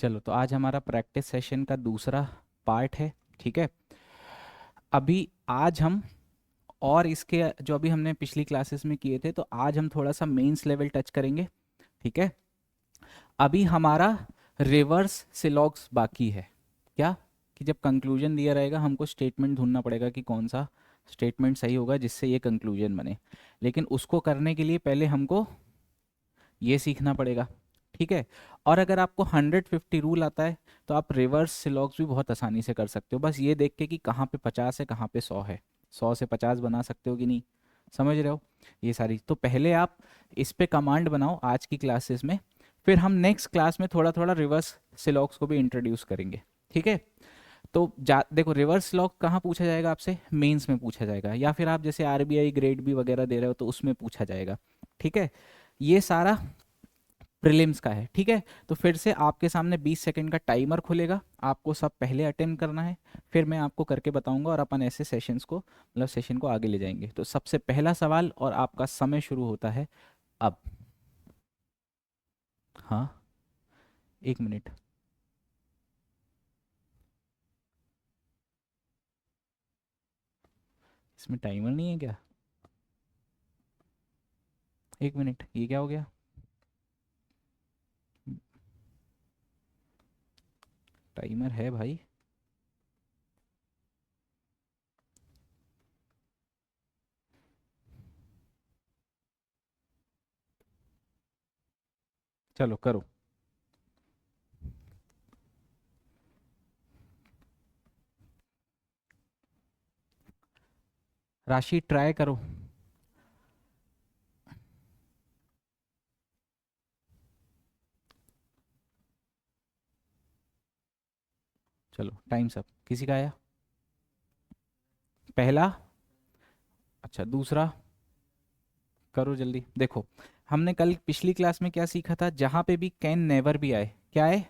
चलो, तो आज हमारा प्रैक्टिस सेशन का दूसरा पार्ट है। ठीक है। अभी आज हम और इसके जो अभी हमने पिछली क्लासेस में किए थे, तो आज हम थोड़ा सा मेंस लेवल टच करेंगे। ठीक है। अभी हमारा रिवर्स सिलॉग्स बाकी है। क्या? कि जब कंक्लूजन दिया रहेगा हमको स्टेटमेंट ढूंढना पड़ेगा कि कौन सा स्टेटमेंट सही होगा जिससे ये कंक्लूजन बने। लेकिन उसको करने के लिए पहले हमको ये सीखना पड़ेगा। ठीक है। और अगर आपको 150 रूल आता है तो आप रिवर्स सिलॉग्स भी बहुत आसानी से कर सकते हो, बस ये देख के कि कहाँ पे 50 है कहाँ पे 100 है। 100 से 50 बना सकते हो कि नहीं, समझ रहे हो ये सारी। तो पहले आप इस पे कमांड बनाओ आज की क्लासेस में, फिर हम नेक्स्ट क्लास में थोड़ा थोड़ा रिवर्स सिलॉग्स को भी इंट्रोड्यूस करेंगे। ठीक है। तो देखो, रिवर्स सिलॉग कहाँ पूछा जाएगा आपसे? मेंस में पूछा जाएगा, या फिर आप जैसे आरबीआई ग्रेड बी वगैरह दे रहे हो तो उसमें पूछा जाएगा। ठीक है। ये सारा प्रीलिम्स का है। ठीक है। तो फिर से आपके सामने 20 सेकंड का टाइमर खुलेगा, आपको सब पहले अटेम्प्ट करना है, फिर मैं आपको करके बताऊंगा और अपन ऐसे सेशंस को मतलब सेशन को आगे ले जाएंगे। तो सबसे पहला सवाल और आपका समय शुरू होता है अब। हाँ, एक मिनट। इसमें टाइमर नहीं है क्या? एक मिनट, ये क्या हो गया? टाइमर है भाई। चलो करो। राशि ट्राई करो। चलो, टाइम सब किसी का आया? पहला। अच्छा, दूसरा। करो जल्दी। देखो, हमने कल पिछली क्लास में क्या सीखा था? जहां पे भी कैन नेवर भी आए, क्या आए?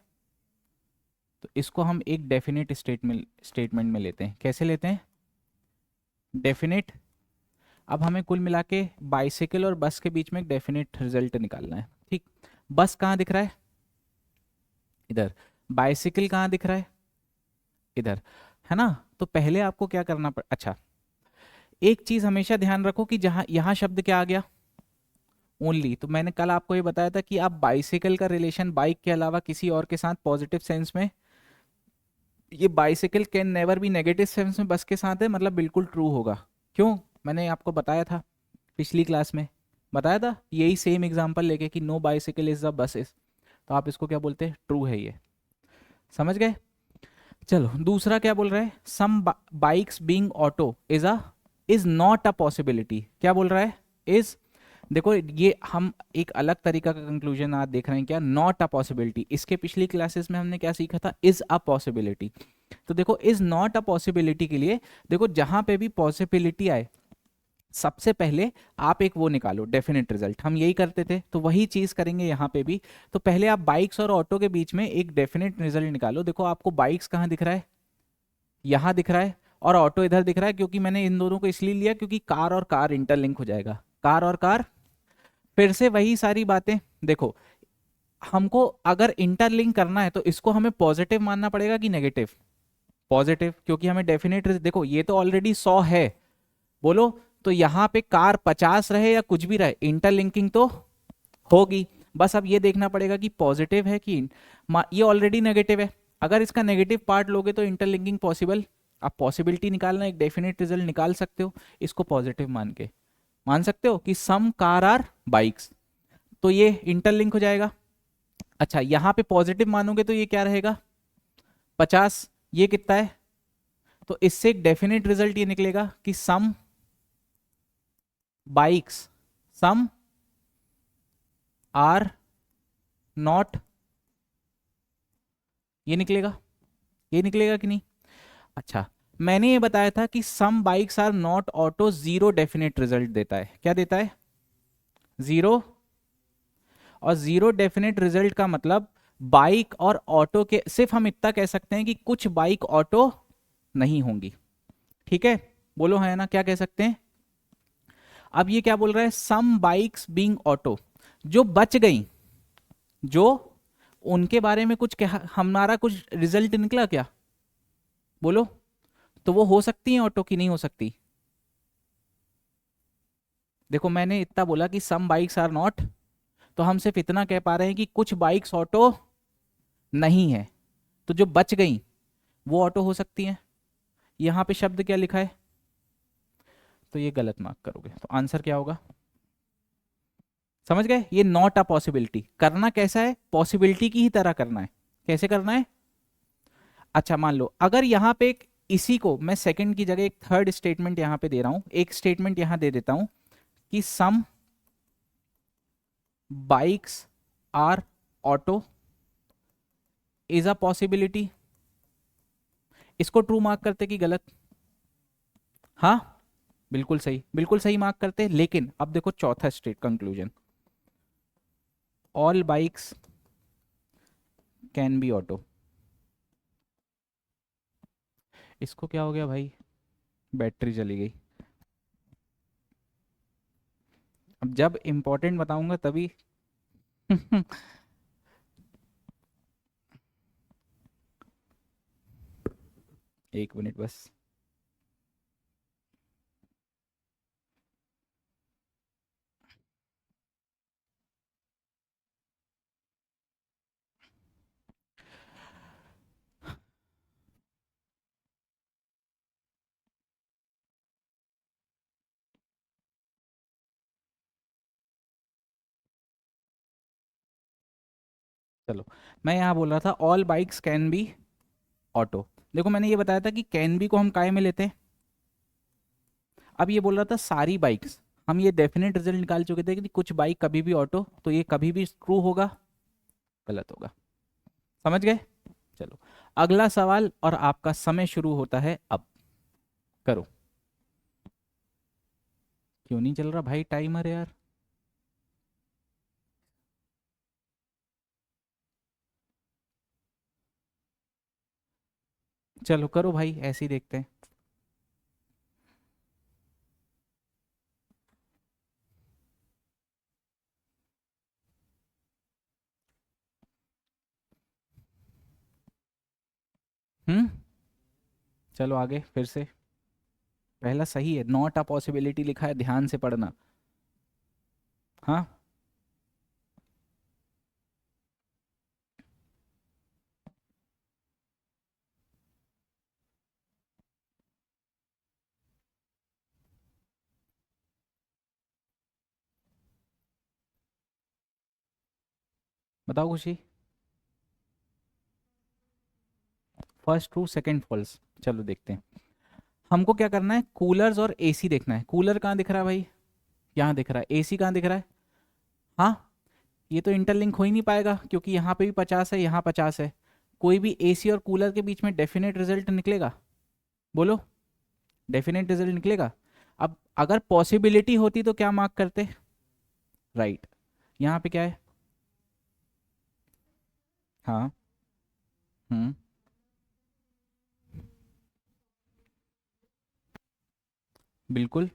तो इसको हम एक डेफिनेट स्टेटमेंट में लेते हैं। कैसे लेते हैं? डेफिनेट। अब हमें कुल मिला के बाइसिकल और बस के बीच में एक डेफिनेट रिजल्ट निकालना है। ठीक। बस कहाँ दिख रहा है? इधर। बाइसिकल कहाँ दिख रहा है? इधर। है ना? तो पहले आपको क्या करना अच्छा, एक चीज हमेशा ध्यान रखो कि जहां यहां शब्द क्या आ गया? ओनली। तो मैंने कल आपको ये बताया था कि आप बाइसिकल का रिलेशन बाइक के अलावा किसी और के साथ पॉजिटिव सेंस में, ये बाइसिकल कैन नेवर भी नेगेटिव सेंस में बस के साथ है, मतलब बिल्कुल ट्रू होगा। क्यों? मैंने आपको बताया था पिछली क्लास में, बताया था यही सेम एग्जांपल लेके कि no bicycle is the buses. तो आप इसको क्या बोलते हैं? ट्रू है ये। समझ गए? चलो, दूसरा क्या बोल रहा है? Some bikes being auto is not a possibility. क्या बोल रहा है? इज। देखो, ये हम एक अलग तरीका का कंक्लूजन आज देख रहे हैं। क्या? Not a possibility. इसके पिछली क्लासेस में हमने क्या सीखा था? Is a possibility. तो देखो, इज नॉट अ पॉसिबिलिटी के लिए देखो, जहां पे भी पॉसिबिलिटी आए सबसे पहले आप एक वो निकालो, डेफिनेट रिजल्ट। हम यही करते थे तो वही चीज करेंगे यहाँ पे भी। तो पहले आप बाइक्स और ऑटो के बीच में एक डेफिनेट रिजल्ट निकालो। देखो, आपको बाइक्स कहाँ दिख रहा है? यहाँ दिख रहा है। और ऑटो इधर दिख रहा है, क्योंकि मैंने इन दोनों को इसलिए लिया क्योंकि कार और कार इंटरलिंक हो जाएगा। कार और कार, फिर से वही सारी बातें। देखो, हमको अगर इंटरलिंक करना है तो इसको हमें पॉजिटिव मानना पड़ेगा कि नेगेटिव? पॉजिटिव, क्योंकि हमें डेफिनेट। देखो, ये तो ऑलरेडी 100 है। बोलो, तो यहाँ पे कार 50 रहे या कुछ भी रहे, इंटरलिंकिंग तो होगी। बस अब ये देखना पड़ेगा कि पॉजिटिव है कि ये ऑलरेडी नेगेटिव है। अगर इसका नेगेटिव पार्ट लोगे तो इंटरलिंकिंग पॉसिबल। आप पॉसिबिलिटी निकालना, एक डेफिनेट रिजल्ट निकाल सकते हो इसको पॉजिटिव मान के। मान सकते हो कि सम कार आर बाइक्स, तो ये इंटरलिंक हो जाएगा। अच्छा, यहाँ पे पॉजिटिव मानोगे तो ये क्या रहेगा? 50। ये कितना है? तो इससे एक डेफिनेट रिजल्ट ये निकलेगा कि some bikes, some are not. ये निकलेगा। ये निकलेगा कि नहीं? अच्छा, मैंने ये बताया था कि some bikes are not auto, zero definite result देता है। क्या देता है? जीरो। और जीरो डेफिनेट रिजल्ट का मतलब बाइक और ऑटो के, सिर्फ हम इतना कह सकते हैं कि कुछ बाइक ऑटो नहीं होंगी। ठीक है? बोलो है ना, क्या कह सकते हैं? अब ये क्या बोल रहा है? सम बाइक्स बीइंग ऑटो, जो बच गई, जो उनके बारे में कुछ क्या हमारा कुछ रिजल्ट निकला क्या? बोलो। तो वो हो सकती है ऑटो की नहीं हो सकती? देखो मैंने इतना बोला कि सम बाइक्स आर नॉट, तो हम सिर्फ इतना कह पा रहे हैं कि कुछ बाइक्स ऑटो नहीं है, तो जो बच गई वो ऑटो हो सकती हैं। यहाँ पे शब्द क्या लिखा है? तो ये गलत मार्क करोगे, तो आंसर क्या होगा? समझ गए? ये नॉट अ पॉसिबिलिटी। करना कैसा है? पॉसिबिलिटी की ही तरह करना है। कैसे करना है? अच्छा मान लो अगर यहाँ पे इसी को मैं सेकंड की जगह एक थर्ड स्टेटमेंट यहाँ पे दे रहा हूं, एक स्टेटमेंट यहाँ दे देता हूं कि some bikes are auto is a possibility. इसको ट्रू मार्क करते कि गलत? हाँ बिल्कुल सही मार्क करते। लेकिन अब देखो चौथा state conclusion, all bikes can be auto. इसको क्या हो गया भाई? बैटरी चली गई। अब जब इंपॉर्टेंट बताऊंगा तभी एक मिनट बस। चलो, मैं यहाँ बोल रहा था all bikes can be auto. देखो मैंने ये बताया था कि कैन बी को हम काय में लेते हैं। अब ये बोल रहा था सारी बाइक्स, हम ये डेफिनेट रिजल्ट निकाल चुके थे कि कुछ बाइक कभी भी ऑटो, तो ये कभी भी ट्रू होगा, गलत होगा। समझ गए? चलो अगला सवाल, और आपका समय शुरू होता है अब। करो। क्यों नहीं चल रहा भाई टाइमर यार? चलो करो भाई, ऐसे ही देखते हैं। हम्म। चलो आगे फिर से। पहला सही है, नॉट अ पॉसिबिलिटी लिखा है, ध्यान से पढ़ना। हाँ बताओ Khushi. First true second false. चलो देखते हैं। हमको क्या करना है? कूलर्स और एसी देखना है। कूलर कहाँ दिख रहा है भाई? यहाँ दिख रहा है। एसी कहाँ दिख रहा है? हाँ, ये तो इंटरलिंक हो ही नहीं पाएगा क्योंकि यहाँ पे भी 50 है, यहाँ 50 है। कोई भी एसी और कूलर के बीच में डेफिनेट रिजल्ट निकलेगा? बोलो, डेफिनेट रिजल्ट निकलेगा। अब अगर पॉसिबिलिटी होती तो क्या मार्क करते? राइट। यहाँ पे क्या है? हाँ। हम्म। बिल्कुल।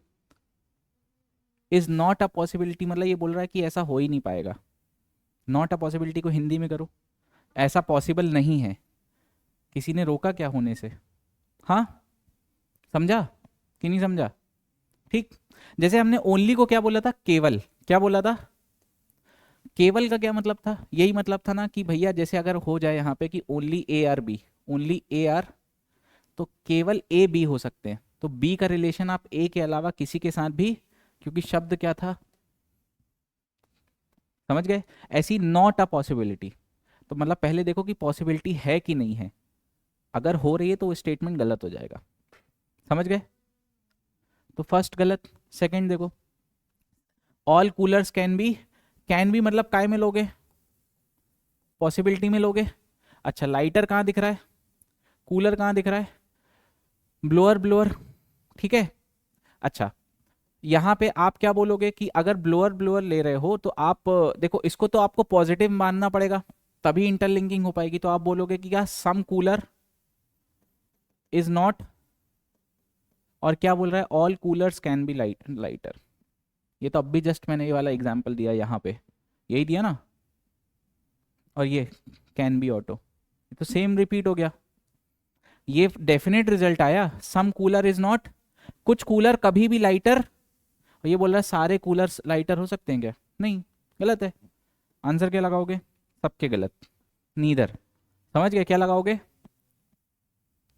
इज नॉट अ पॉसिबिलिटी मतलब ये बोल रहा है कि ऐसा हो ही नहीं पाएगा। नॉट अ पॉसिबिलिटी को हिंदी में करो, ऐसा पॉसिबल नहीं है। किसी ने रोका क्या होने से? हाँ, समझा कि नहीं समझा? ठीक। जैसे हमने ओनली को क्या बोला था? केवल। क्या बोला था? केवल का क्या मतलब था? यही मतलब था ना कि भैया जैसे अगर हो जाए यहाँ पे कि only A are B, only A are, तो केवल ए बी हो सकते हैं। तो बी का रिलेशन आप ए के अलावा किसी के साथ भी, क्योंकि शब्द क्या था? समझ गए? ऐसी नॉट अ पॉसिबिलिटी। तो मतलब पहले देखो कि पॉसिबिलिटी है कि नहीं है। अगर हो रही है तो वो स्टेटमेंट गलत हो जाएगा। समझ गए? तो फर्स्ट गलत। सेकंड देखो, all coolers can be. Can be मतलब काय में लोगे? पॉसिबिलिटी में लोगे। अच्छा लाइटर कहाँ दिख रहा है? कूलर कहाँ दिख रहा है? Blower blower. ठीक है। अच्छा, यहाँ पे आप क्या बोलोगे कि अगर ब्लोअर ब्लोअर ले रहे हो तो आप देखो इसको तो आपको पॉजिटिव मानना पड़ेगा, तभी इंटरलिंकिंग हो पाएगी। तो आप बोलोगे कि क्या सम कूलर इज नॉट, और क्या बोल रहा है? All coolers can be lighter. ये तो अब भी जस्ट मैंने ये वाला एग्जांपल दिया यहाँ पे, यही दिया ना? और ये कैन बी ऑटो, तो सेम रिपीट हो गया। ये डेफिनेट रिजल्ट आया, सम कूलर इज नॉट, कुछ कूलर कभी भी लाइटर, और ये बोल रहा है सारे कूलर्स लाइटर हो सकते हैं क्या? नहीं, गलत है। आंसर क्या लगाओगे? सबके गलत, नीदर। समझ गए क्या लगाओगे?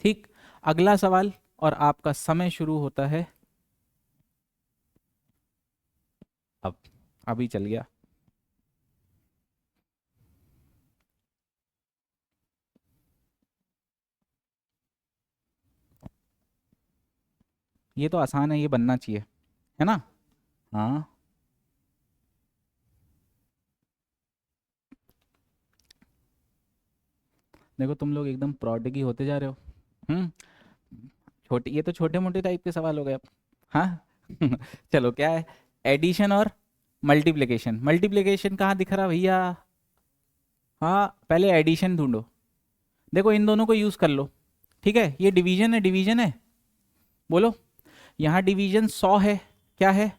ठीक। अगला सवाल, और आपका समय शुरू होता है अब। अभी चल गया। ये तो आसान है, ये बनना चाहिए, है ना? हाँ। देखो तुम लोग एकदम प्रौद्योगिकी होते जा रहे हो। हम्म। छोटे, ये तो छोटे मोटे टाइप के सवाल हो गए अब। हाँ। चलो क्या है? एडिशन और मल्टीप्लिकेशन। मल्टीप्लिकेशन कहाँ दिख रहा भैया? हाँ, पहले एडिशन ढूंढो। देखो इन दोनों को यूज कर लो। ठीक है, ये डिवीजन है, डिवीजन है, बोलो। यहाँ डिवीजन 100 है, क्या है?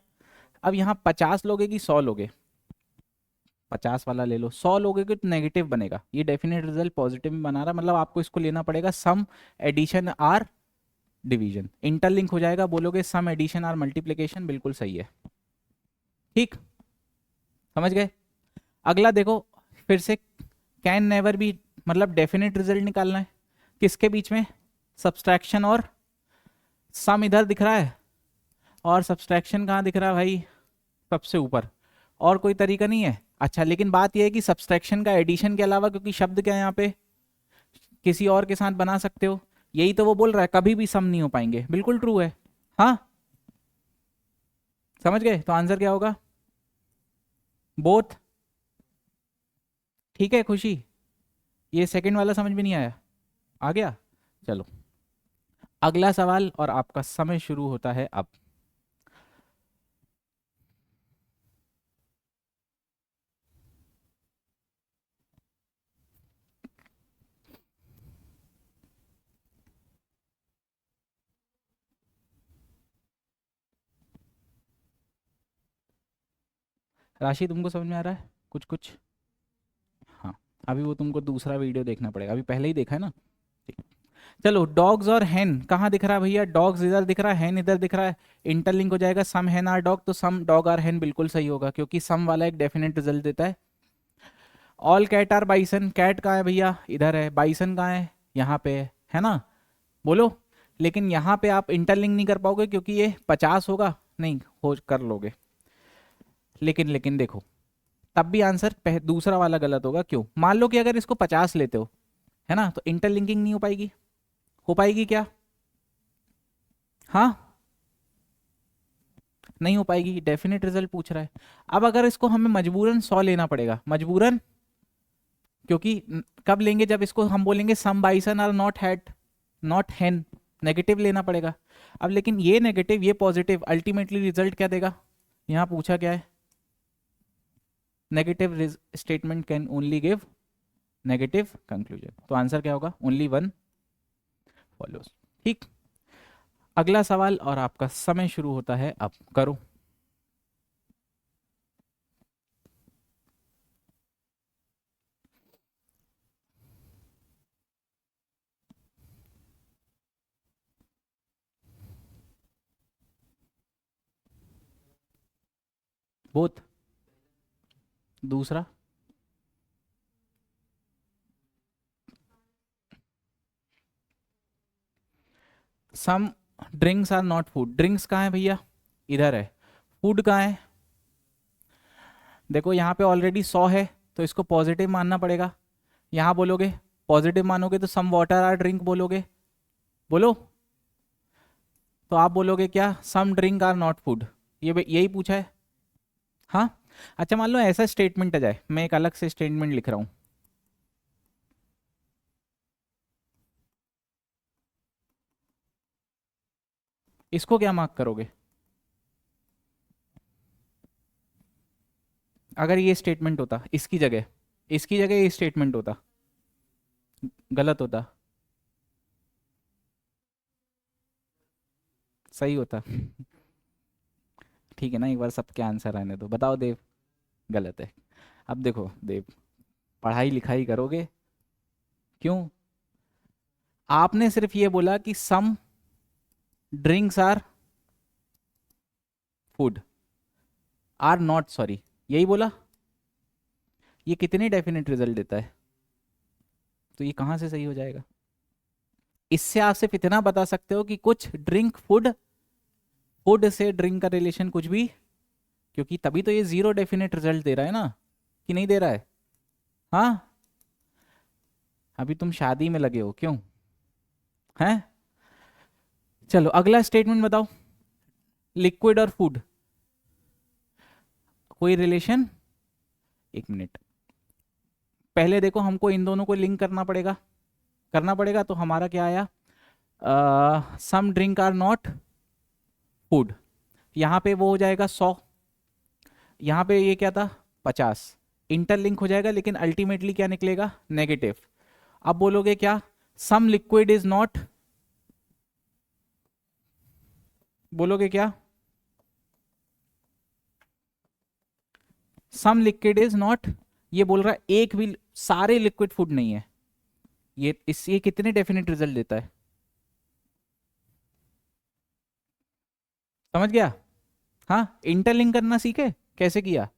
अब यहाँ 50 लोगे कि 100 लोगे? 50 वाला ले लो। 100 लोगे कि तो नेगेटिव बनेगा, ये डेफिनेट रिजल्ट पॉजिटिव में बना रहा है, मतलब आपको इसको लेना पड़ेगा सम एडिशन आर डिवीजन। इंटरलिंक हो जाएगा, बोलोगे सम एडिशन आर मल्टीप्लिकेशन, बिल्कुल सही है। ठीक, समझ गए? अगला देखो, फिर से कैन नेवर बी, मतलब डेफिनेट रिजल्ट निकालना है किसके बीच में? सब्सट्रैक्शन और सम इधर दिख रहा है, और सब्सट्रैक्शन कहाँ दिख रहा है भाई? सबसे ऊपर। और कोई तरीका नहीं है? अच्छा, लेकिन बात यह है कि सब्सट्रैक्शन का एडिशन के अलावा, क्योंकि शब्द क्या है यहाँ पे, किसी और के साथ बना सकते हो, यही तो वो बोल रहा है, कभी भी सम नहीं हो पाएंगे, बिल्कुल ट्रू है। हाँ, समझ गए? तो आंसर क्या होगा? बोथ। ठीक है खुशी, ये सेकंड वाला समझ में नहीं आया? आ गया? चलो अगला सवाल, और आपका समय शुरू होता है अब। राशि तुमको समझ में आ रहा है कुछ कुछ? हाँ। अभी वो तुमको दूसरा वीडियो देखना पड़ेगा, अभी पहले ही देखा है ना। ठीक। चलो, डॉग्स और हैन कहाँ दिख रहा है भैया? डॉग्स इधर दिख रहा है, हैन इधर दिख रहा है, इंटरलिंक हो जाएगा सम हैन आर डॉग, तो सम डॉग आर हैन बिल्कुल सही होगा, क्योंकि सम वाला एक डेफिनेट रिजल्ट देता है। All cat are bison, cat कहाँ है भैया? इधर है। बाइसन कहाँ है? यहाँ पे है ना? बोलो। लेकिन यहाँ पे आप इंटरलिंक नहीं कर पाओगे, क्योंकि ये 50 होगा, नहीं हो कर लोगे। लेकिन देखो, तब भी आंसर दूसरा वाला गलत होगा। क्यों? मान लो कि अगर इसको 50 लेते हो, है ना, तो इंटरलिंकिंग नहीं हो पाएगी। हो पाएगी क्या? हाँ, नहीं हो पाएगी, डेफिनेट रिजल्ट पूछ रहा है। अब अगर इसको हमें मजबूरन 100 लेना पड़ेगा, मजबूरन, क्योंकि कब लेंगे? जब इसको हम बोलेंगे some bison are not hat, not hen, negative लेना पड़ेगा। अब लेकिन ये नेगेटिव ये पॉजिटिव अल्टीमेटली रिजल्ट क्या देगा? यहाँ पूछा क्या है? Negative statement can only give negative conclusion, तो आंसर क्या होगा? Only one follows. ठीक। अगला सवाल, और आपका समय शुरू होता है अब, करो। बोथ। दूसरा। Some drinks are not food, drinks कहाँ है भैया? इधर है। फूड कहाँ है? देखो यहाँ पे ऑलरेडी 100 है, तो इसको पॉजिटिव मानना पड़ेगा। यहाँ बोलोगे, पॉजिटिव मानोगे तो सम वाटर आर ड्रिंक बोलोगे, बोलो। तो आप बोलोगे क्या? सम ड्रिंक आर नॉट फूड, ये यही पूछा है। हाँ। अच्छा, मान लो ऐसा स्टेटमेंट आ जाए, मैं एक अलग से स्टेटमेंट लिख रहा हूँ। इसको क्या मार्क करोगे? अगर ये स्टेटमेंट होता इसकी जगह, इसकी जगह ये स्टेटमेंट होता, गलत होता, सही होता? ठीक है ना, एक बार सबके आंसर आने दो, बताओ देव। गलत है। अब देखो देव, पढ़ाई लिखाई करोगे। क्यों? आपने सिर्फ ये बोला कि some drinks are food, are not, sorry, यही बोला। ये कितने डेफिनेट रिजल्ट देता है? तो ये कहां से सही हो जाएगा? इससे आप सिर्फ इतना बता सकते हो कि कुछ ड्रिंक फूड, फूड से ड्रिंक का रिलेशन कुछ भी, क्योंकि तभी तो ये जीरो डेफिनेट रिजल्ट दे रहा है ना, कि नहीं दे रहा है? हाँ, अभी तुम शादी में लगे हो क्यों? हैं? चलो अगला स्टेटमेंट बताओ। लिक्विड और फूड कोई रिलेशन? एक मिनट, पहले देखो हमको इन दोनों को लिंक करना पड़ेगा। तो हमारा क्या आया? सम ड्रिंक आर नॉट फूड, यहाँ पे वो हो जाएगा 100, यहाँ पे ये क्या था 50, इंटरलिंक हो जाएगा, लेकिन अल्टीमेटली क्या निकलेगा? नेगेटिव। अब बोलोगे क्या? सम लिक्विड इज नॉट, बोलोगे क्या? सम लिक्विड इज नॉट, ये बोल रहा है एक भी, सारे लिक्विड फूड नहीं है। ये कितने डेफिनेट रिजल्ट देता है? समझ गया? हाँ, इंटरलिंक करना सीखे, कैसे किया?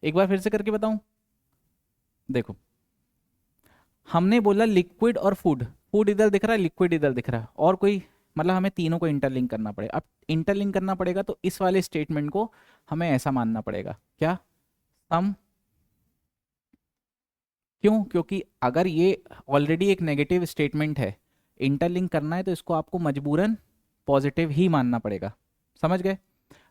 एक बार फिर से करके बताऊं। देखो, हमने बोला लिक्विड और फूड, फूड इधर दिख रहा है, लिक्विड इधर दिख रहा है, और कोई, मतलब हमें तीनों को इंटरलिंक करना पड़ेगा। अब इंटरलिंक करना पड़ेगा तो इस वाले स्टेटमेंट को हमें ऐसा मानना पड़ेगा, क्या? सम, क्यों? क्योंकि अगर ये ऑलरेडी एक नेगेटिव स्टेटमेंट है, इंटरलिंक करना है तो इसको आपको मजबूरन पॉजिटिव ही मानना पड़ेगा। समझ गए?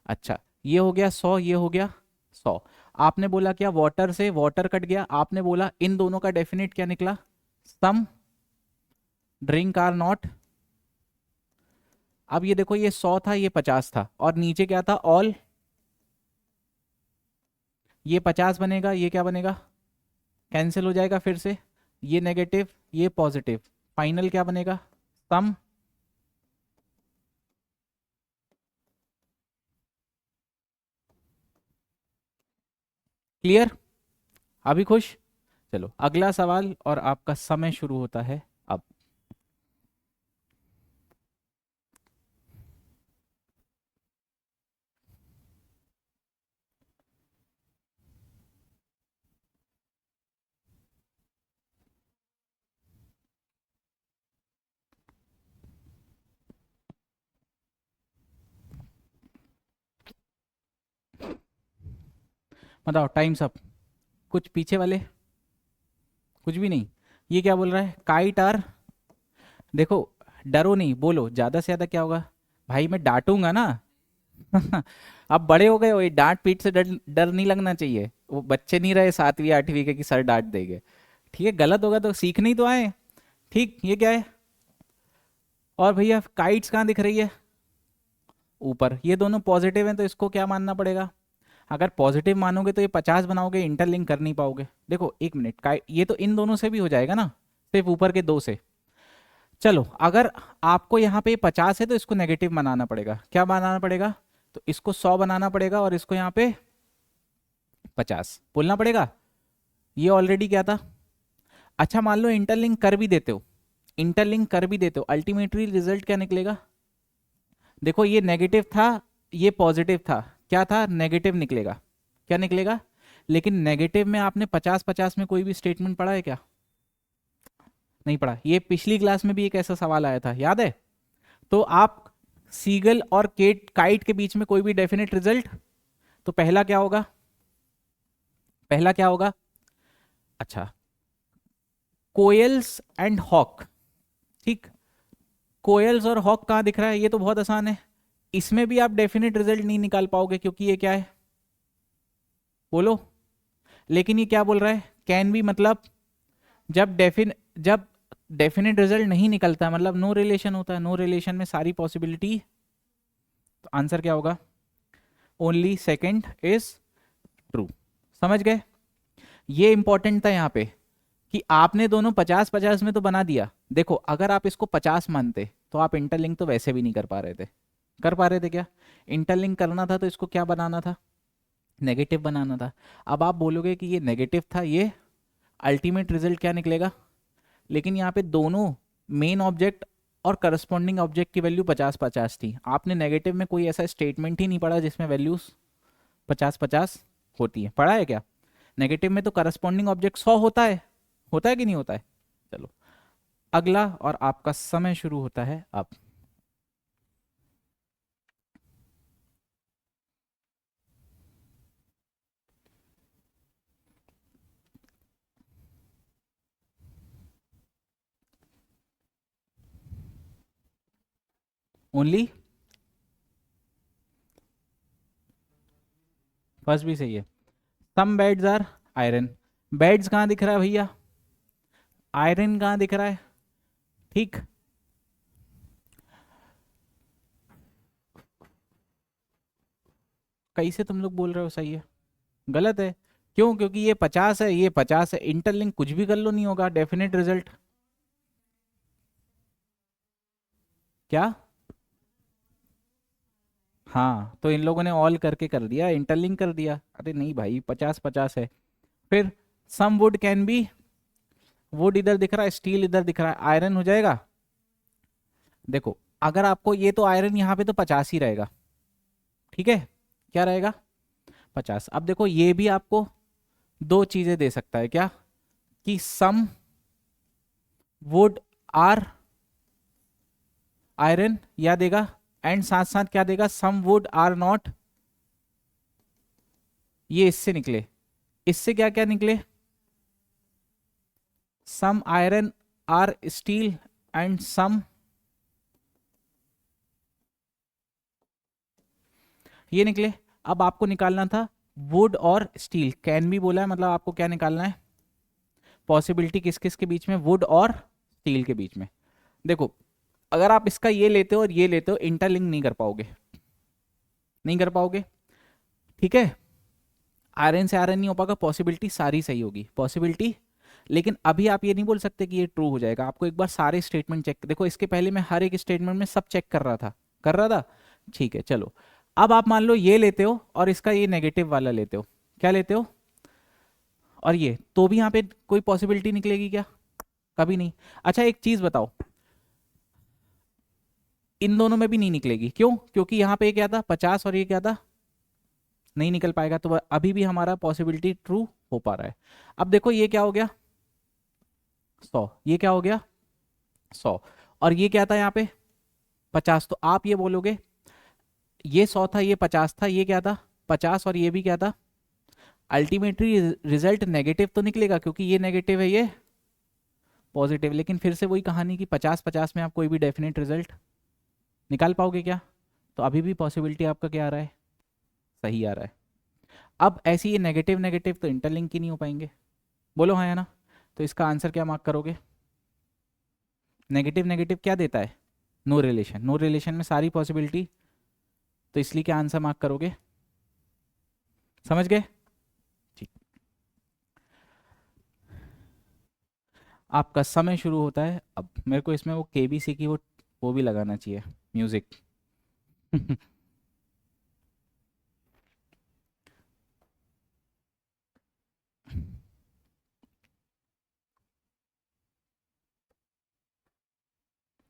अच्छा, ये हो गया 100, ये हो गया 100। आपने बोला क्या? वाटर से वाटर कट गया, आपने बोला इन दोनों का डेफिनेट क्या निकला? सम ड्रिंक आर नॉट। अब ये देखो, ये 100 था, ये 50 था, और नीचे क्या था? ऑल। ये 50 बनेगा, ये क्या बनेगा? कैंसिल हो जाएगा फिर से, ये नेगेटिव, ये पॉजिटिव, फाइनल क्या बनेगा? सम। क्लियर? अभी खुश? चलो अगला सवाल, और आपका समय शुरू होता है अब। बताओ, टाइम्स अप। कुछ पीछे वाले, कुछ भी नहीं। ये क्या बोल रहा है? काइट आर, देखो, डरो नहीं, बोलो ज्यादा से ज्यादा क्या होगा? भाई मैं डांटूंगा ना। अब बड़े हो गए हो, ये डांट पीट से डर डर नहीं लगना चाहिए। वो बच्चे नहीं रहे 7वीं 8वीं के कि सर डांट देंगे। ठीक है, गलत होगा तो सीखने ही तो आए। ठीक, ये क्या है? और भैया काइट्स कहाँ दिख रही है? ऊपर। ये दोनों पॉजिटिव हैं तो इसको क्या मानना पड़ेगा? अगर पॉजिटिव मानोगे तो ये 50 बनाओगे, इंटरलिंक कर नहीं पाओगे। देखो एक मिनट, ये तो इन दोनों से भी हो जाएगा ना, सिर्फ ऊपर के दो से। चलो, अगर आपको यहाँ पे 50 है तो इसको नेगेटिव बनाना पड़ेगा। क्या बनाना पड़ेगा? तो इसको 100 बनाना पड़ेगा, और इसको यहाँ पे 50 बोलना पड़ेगा। ये ऑलरेडी क्या था? अच्छा, मान लो इंटरलिंक कर भी देते हो, इंटरलिंक कर भी देते हो, अल्टीमेटली रिजल्ट क्या निकलेगा? देखो, ये नेगेटिव था, ये पॉजिटिव था, क्या था? नेगेटिव निकलेगा। क्या निकलेगा? लेकिन नेगेटिव में आपने 50-50 में कोई भी स्टेटमेंट पढ़ा है क्या? नहीं पढ़ा। ये पिछली क्लास में भी एक ऐसा सवाल आया था, याद है? तो आप सीगल और केट काइट के बीच में कोई भी डेफिनेट रिजल्ट, तो पहला क्या होगा? पहला क्या होगा? अच्छा, कोयल्स एंड हॉक। ठीक, कोयल्स और हॉक कहां दिख रहा है? ये तो बहुत आसान है, इसमें भी आप डेफिनेट रिजल्ट नहीं निकाल पाओगे, क्योंकि ये क्या है? बोलो। लेकिन ये क्या बोल रहा है? कैन भी, मतलब जब डेफिनेट रिजल्ट नहीं निकलता, मतलब नो रिलेशन होता है, नो रिलेशन में सारी पॉसिबिलिटी, तो आंसर क्या होगा? Only second is true. समझ गए? ये इंपॉर्टेंट था यहाँ पे, कि आपने दोनों 50-50 में तो बना दिया। देखो, अगर आप इसको 50 मानते तो आप इंटरलिंक तो वैसे भी नहीं कर पा रहे थे। कर पा रहे थे क्या? इंटरलिंक करना था तो इसको क्या बनाना था? नेगेटिव बनाना था। अब आप बोलोगे कि ये नेगेटिव था, ये अल्टीमेट रिजल्ट क्या निकलेगा? लेकिन यहाँ पे दोनों मेन ऑब्जेक्ट और करस्पॉन्डिंग ऑब्जेक्ट की वैल्यू 50-50 थी। आपने नेगेटिव में कोई ऐसा स्टेटमेंट ही नहीं पढ़ा जिसमें वैल्यूज 50-50 होती है, पढ़ा है क्या? नेगेटिव में तो करस्पॉन्डिंग ऑब्जेक्ट 100 होता है कि नहीं होता है? चलो अगला, और आपका समय शुरू होता है अब। ओनली फर्स्ट भी सही है। सम बेड्स आर आयरन। बेड्स कहाँ दिख रहा है भैया? आयरन कहाँ दिख रहा है? ठीक, कैसे तुम लोग बोल रहे हो सही है? गलत है। क्यों? क्योंकि ये 50 है, ये 50 है, इंटरलिंक कुछ भी कर लो नहीं होगा डेफिनेट रिजल्ट। क्या? हाँ, तो इन लोगों ने ऑल करके कर दिया, इंटरलिंक कर दिया। अरे नहीं भाई, 50-50 है। फिर सम वुड कैन बी, वुड इधर दिख रहा है, स्टील इधर दिख रहा है, आयरन हो जाएगा। देखो, अगर आपको ये तो आयरन यहाँ पे तो 50 ही रहेगा, ठीक है? क्या रहेगा? 50। अब देखो ये भी आपको दो चीजें दे सकता है, क्या? कि सम वुड आर आयरन, या देगा एंड साथ साथ क्या देगा? Some wood are not. ये इससे निकले, इससे क्या क्या निकले? Some iron are steel and some, ये निकले। अब आपको निकालना था वुड और स्टील, कैन भी बोला है, मतलब आपको क्या निकालना है? पॉसिबिलिटी किस किस के बीच में? वुड और स्टील के बीच में। देखो, अगर आप इसका ये लेते हो और ये लेते हो, इंटरलिंक नहीं कर पाओगे, नहीं कर पाओगे, ठीक है? आयरन से आयरन नहीं हो पाएगा, पॉसिबिलिटी सारी सही होगी, पॉसिबिलिटी। लेकिन अभी आप ये नहीं बोल सकते कि ये ट्रू हो जाएगा, आपको एक बार सारे स्टेटमेंट चेक, देखो इसके पहले मैं हर एक स्टेटमेंट में सब चेक कर रहा था, ठीक है? चलो, अब आप मान लो ये लेते हो और इसका ये नेगेटिव वाला लेते हो, क्या लेते हो? और ये तो भी यहाँ पे कोई पॉसिबिलिटी निकलेगी क्या? कभी नहीं। अच्छा एक चीज बताओ, इन दोनों में भी नहीं निकलेगी, क्यों? क्योंकि यहाँ पे क्या था? 50, और ये क्या था? नहीं निकल पाएगा, तो अभी भी हमारा पॉसिबिलिटी ट्रू हो पा रहा है। अब देखो ये क्या हो गया? 100। ये क्या हो गया? 100। और ये क्या था यहाँ पे? 50। तो आप ये बोलोगे ये 100 था, ये 50 था, ये क्या था? 50, और ये भी क्या था? अल्टीमेटली रिजल्ट नेगेटिव तो निकलेगा, क्योंकि ये नेगेटिव है, ये पॉजिटिव। लेकिन फिर से वही कहानी की 50-50 में आप कोई भी डेफिनेट रिजल्ट निकाल पाओगे क्या? तो अभी भी पॉसिबिलिटी आपका क्या आ रहा है? सही आ रहा है। अब ऐसे ये नेगेटिव नेगेटिव तो इंटरलिंक ही नहीं हो पाएंगे, बोलो हाँ या ना? तो इसका आंसर क्या मार्क करोगे? नेगेटिव नेगेटिव क्या देता है? No relation. नो रिलेशन में सारी पॉसिबिलिटी, तो इसलिए क्या आंसर मार्क करोगे? समझ गए? ठीक, आपका समय शुरू होता है अब। मेरे को इसमें वो केबीसी की वो भी लगाना चाहिए, म्यूजिक।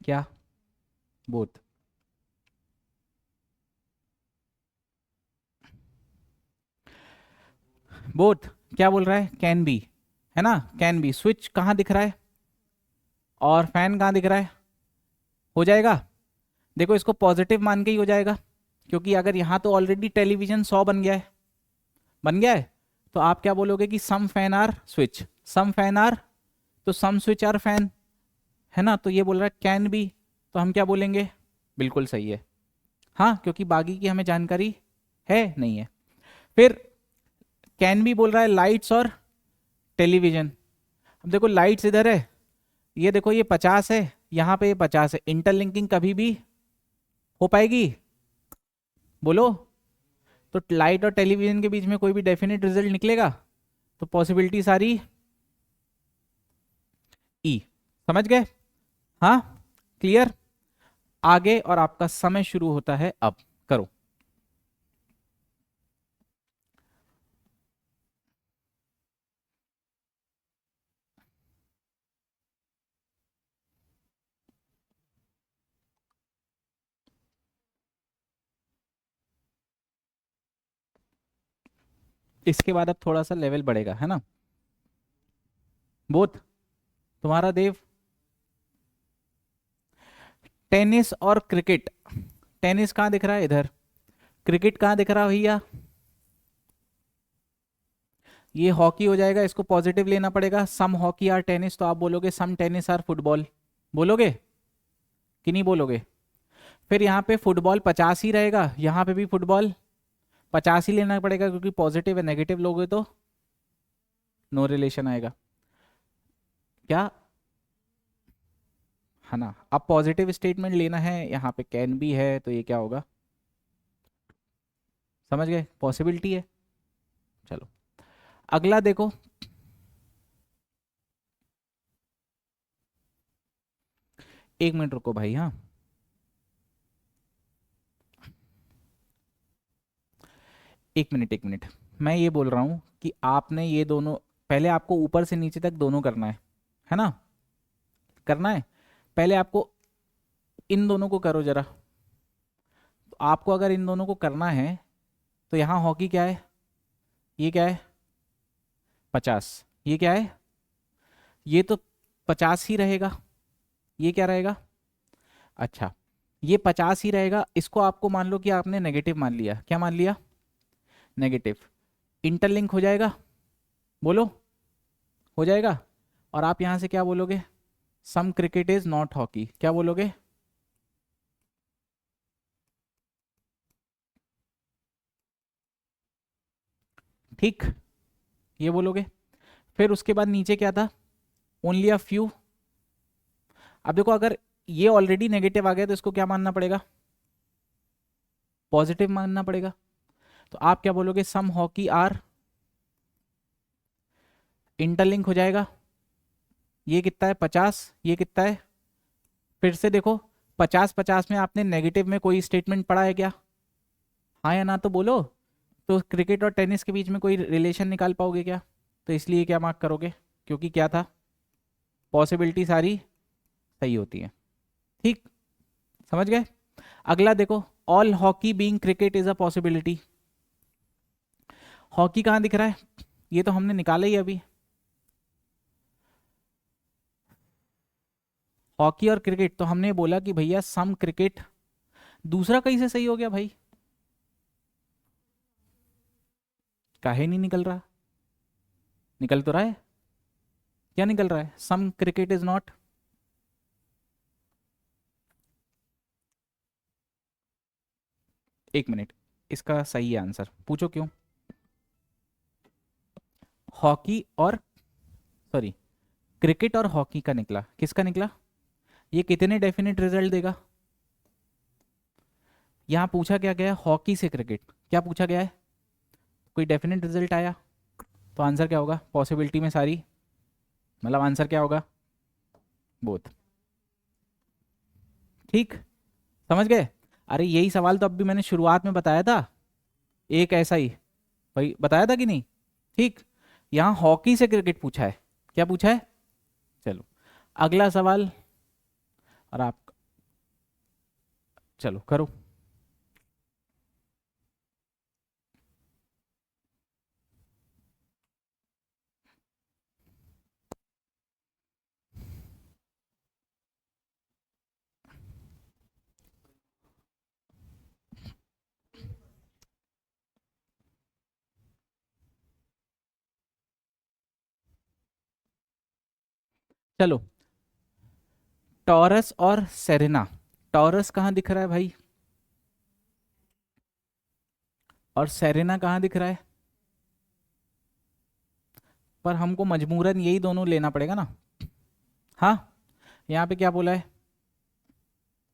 क्या? बोथ। बोथ क्या बोल रहा है? कैन बी, है ना? Can be. स्विच कहाँ दिख रहा है और फैन कहाँ दिख रहा है? हो जाएगा। देखो इसको पॉजिटिव मान के ही हो जाएगा, क्योंकि अगर यहाँ तो ऑलरेडी टेलीविजन 100 बन गया है, बन गया है। तो आप क्या बोलोगे कि some fan are switch, some fan are, तो सम स्विच आर फैन, है ना? तो ये बोल रहा है कैन बी, तो हम क्या बोलेंगे? बिल्कुल सही है। हाँ, क्योंकि बाकी की हमें जानकारी है नहीं है। फिर कैन बी बोल रहा है लाइट्स और टेलीविजन। अब देखो लाइट्स इधर है, ये देखो ये 50 है, यहाँ पे ये 50 है, इंटरलिंकिंग कभी भी हो पाएगी? बोलो। तो लाइट और टेलीविजन के बीच में कोई भी डेफिनेट रिजल्ट निकलेगा, तो पॉसिबिलिटी सारी ई। समझ गए? हाँ, क्लियर? आगे, और आपका समय शुरू होता है अब, करो। इसके बाद अब थोड़ा सा लेवल बढ़ेगा, है ना। बोथ तुम्हारा देव, टेनिस और क्रिकेट। टेनिस कहाँ दिख रहा है, इधर। क्रिकेट कहाँ दिख रहा है भैया, ये हॉकी हो जाएगा, इसको पॉजिटिव लेना पड़ेगा। सम हॉकी आर टेनिस, तो आप बोलोगे सम टेनिस आर फुटबॉल, बोलोगे कि नहीं बोलोगे। फिर यहाँ पे फुटबॉल 50 ही रहेगा, यहाँ पे भी फुटबॉल 50 ही लेना पड़ेगा, क्योंकि पॉजिटिव है, नेगेटिव लोगे तो नो रिलेशन आएगा, क्या, है ना। अब पॉजिटिव स्टेटमेंट लेना है, यहाँ पे कैन भी है, तो ये क्या होगा, समझ गए, पॉसिबिलिटी है। चलो अगला देखो, एक मिनट रुको भाई, हाँ। एक मिनट एक मिनट, मैं ये बोल रहा हूँ कि आपने ये दोनों, पहले आपको ऊपर से नीचे तक दोनों करना है ना, करना है। पहले आपको इन दोनों को करो जरा, तो आपको अगर इन दोनों को करना है, तो यहाँ हॉकी क्या है, ये क्या है 50, ये क्या है, ये तो 50 ही रहेगा, ये क्या रहेगा, अच्छा ये 50 ही रहेगा। इसको आपको मान लो कि आपने नेगेटिव मान लिया, क्या मान लिया, नेगेटिव। इंटरलिंक हो जाएगा, बोलो, हो जाएगा। और आप यहां से क्या बोलोगे, some cricket is not hockey, क्या बोलोगे, ठीक, ये बोलोगे। फिर उसके बाद नीचे क्या था, ओनली अ फ्यू। अब देखो अगर ये ऑलरेडी नेगेटिव आ गया, तो इसको क्या मानना पड़ेगा, पॉजिटिव मानना पड़ेगा। तो आप क्या बोलोगे, सम हॉकी आर, इंटरलिंक हो जाएगा। ये कितना है 50, ये कितना है, फिर से देखो 50-50 में आपने नेगेटिव में कोई स्टेटमेंट पढ़ा है क्या, हाँ या ना तो बोलो। तो क्रिकेट और टेनिस के बीच में कोई रिलेशन निकाल पाओगे क्या, तो इसलिए क्या मार्क करोगे, क्योंकि क्या था, पॉसिबिलिटी सारी सही होती है, ठीक, समझ गए। अगला देखो, all hockey being cricket is a possibility. Hockey कहाँ दिख रहा है, ये तो हमने निकाला ही अभी, हॉकी और क्रिकेट, तो हमने बोला कि भैया सम क्रिकेट, दूसरा कहीं से सही हो गया भाई, काहे नहीं निकल रहा, निकल तो रहा है, क्या निकल रहा है, सम क्रिकेट इज नॉट, एक मिनट, इसका सही है आंसर, पूछो क्यों। हॉकी और, सॉरी, क्रिकेट और हॉकी का निकला, किसका निकला, ये कितने डेफिनेट रिजल्ट देगा, यहाँ पूछा क्या गया है, हॉकी से क्रिकेट, क्या पूछा गया है, कोई डेफिनेट रिजल्ट आया, तो आंसर क्या होगा, पॉसिबिलिटी में सारी, मतलब आंसर क्या होगा, बोथ, ठीक, समझ गए। अरे यही सवाल तो अभी मैंने शुरुआत में बताया था, एक ऐसा ही, भाई बताया था कि नहीं, ठीक। यहाँ हॉकी से क्रिकेट पूछा है, क्या पूछा है, चलो अगला सवाल, और आप, चलो करो। चलो, टॉरस और सेरेना, टॉरस कहाँ दिख रहा है भाई, और सेरेना कहाँ दिख रहा है, पर हमको मजबूरन यही दोनों लेना पड़ेगा ना, हाँ। यहाँ पे क्या बोला है,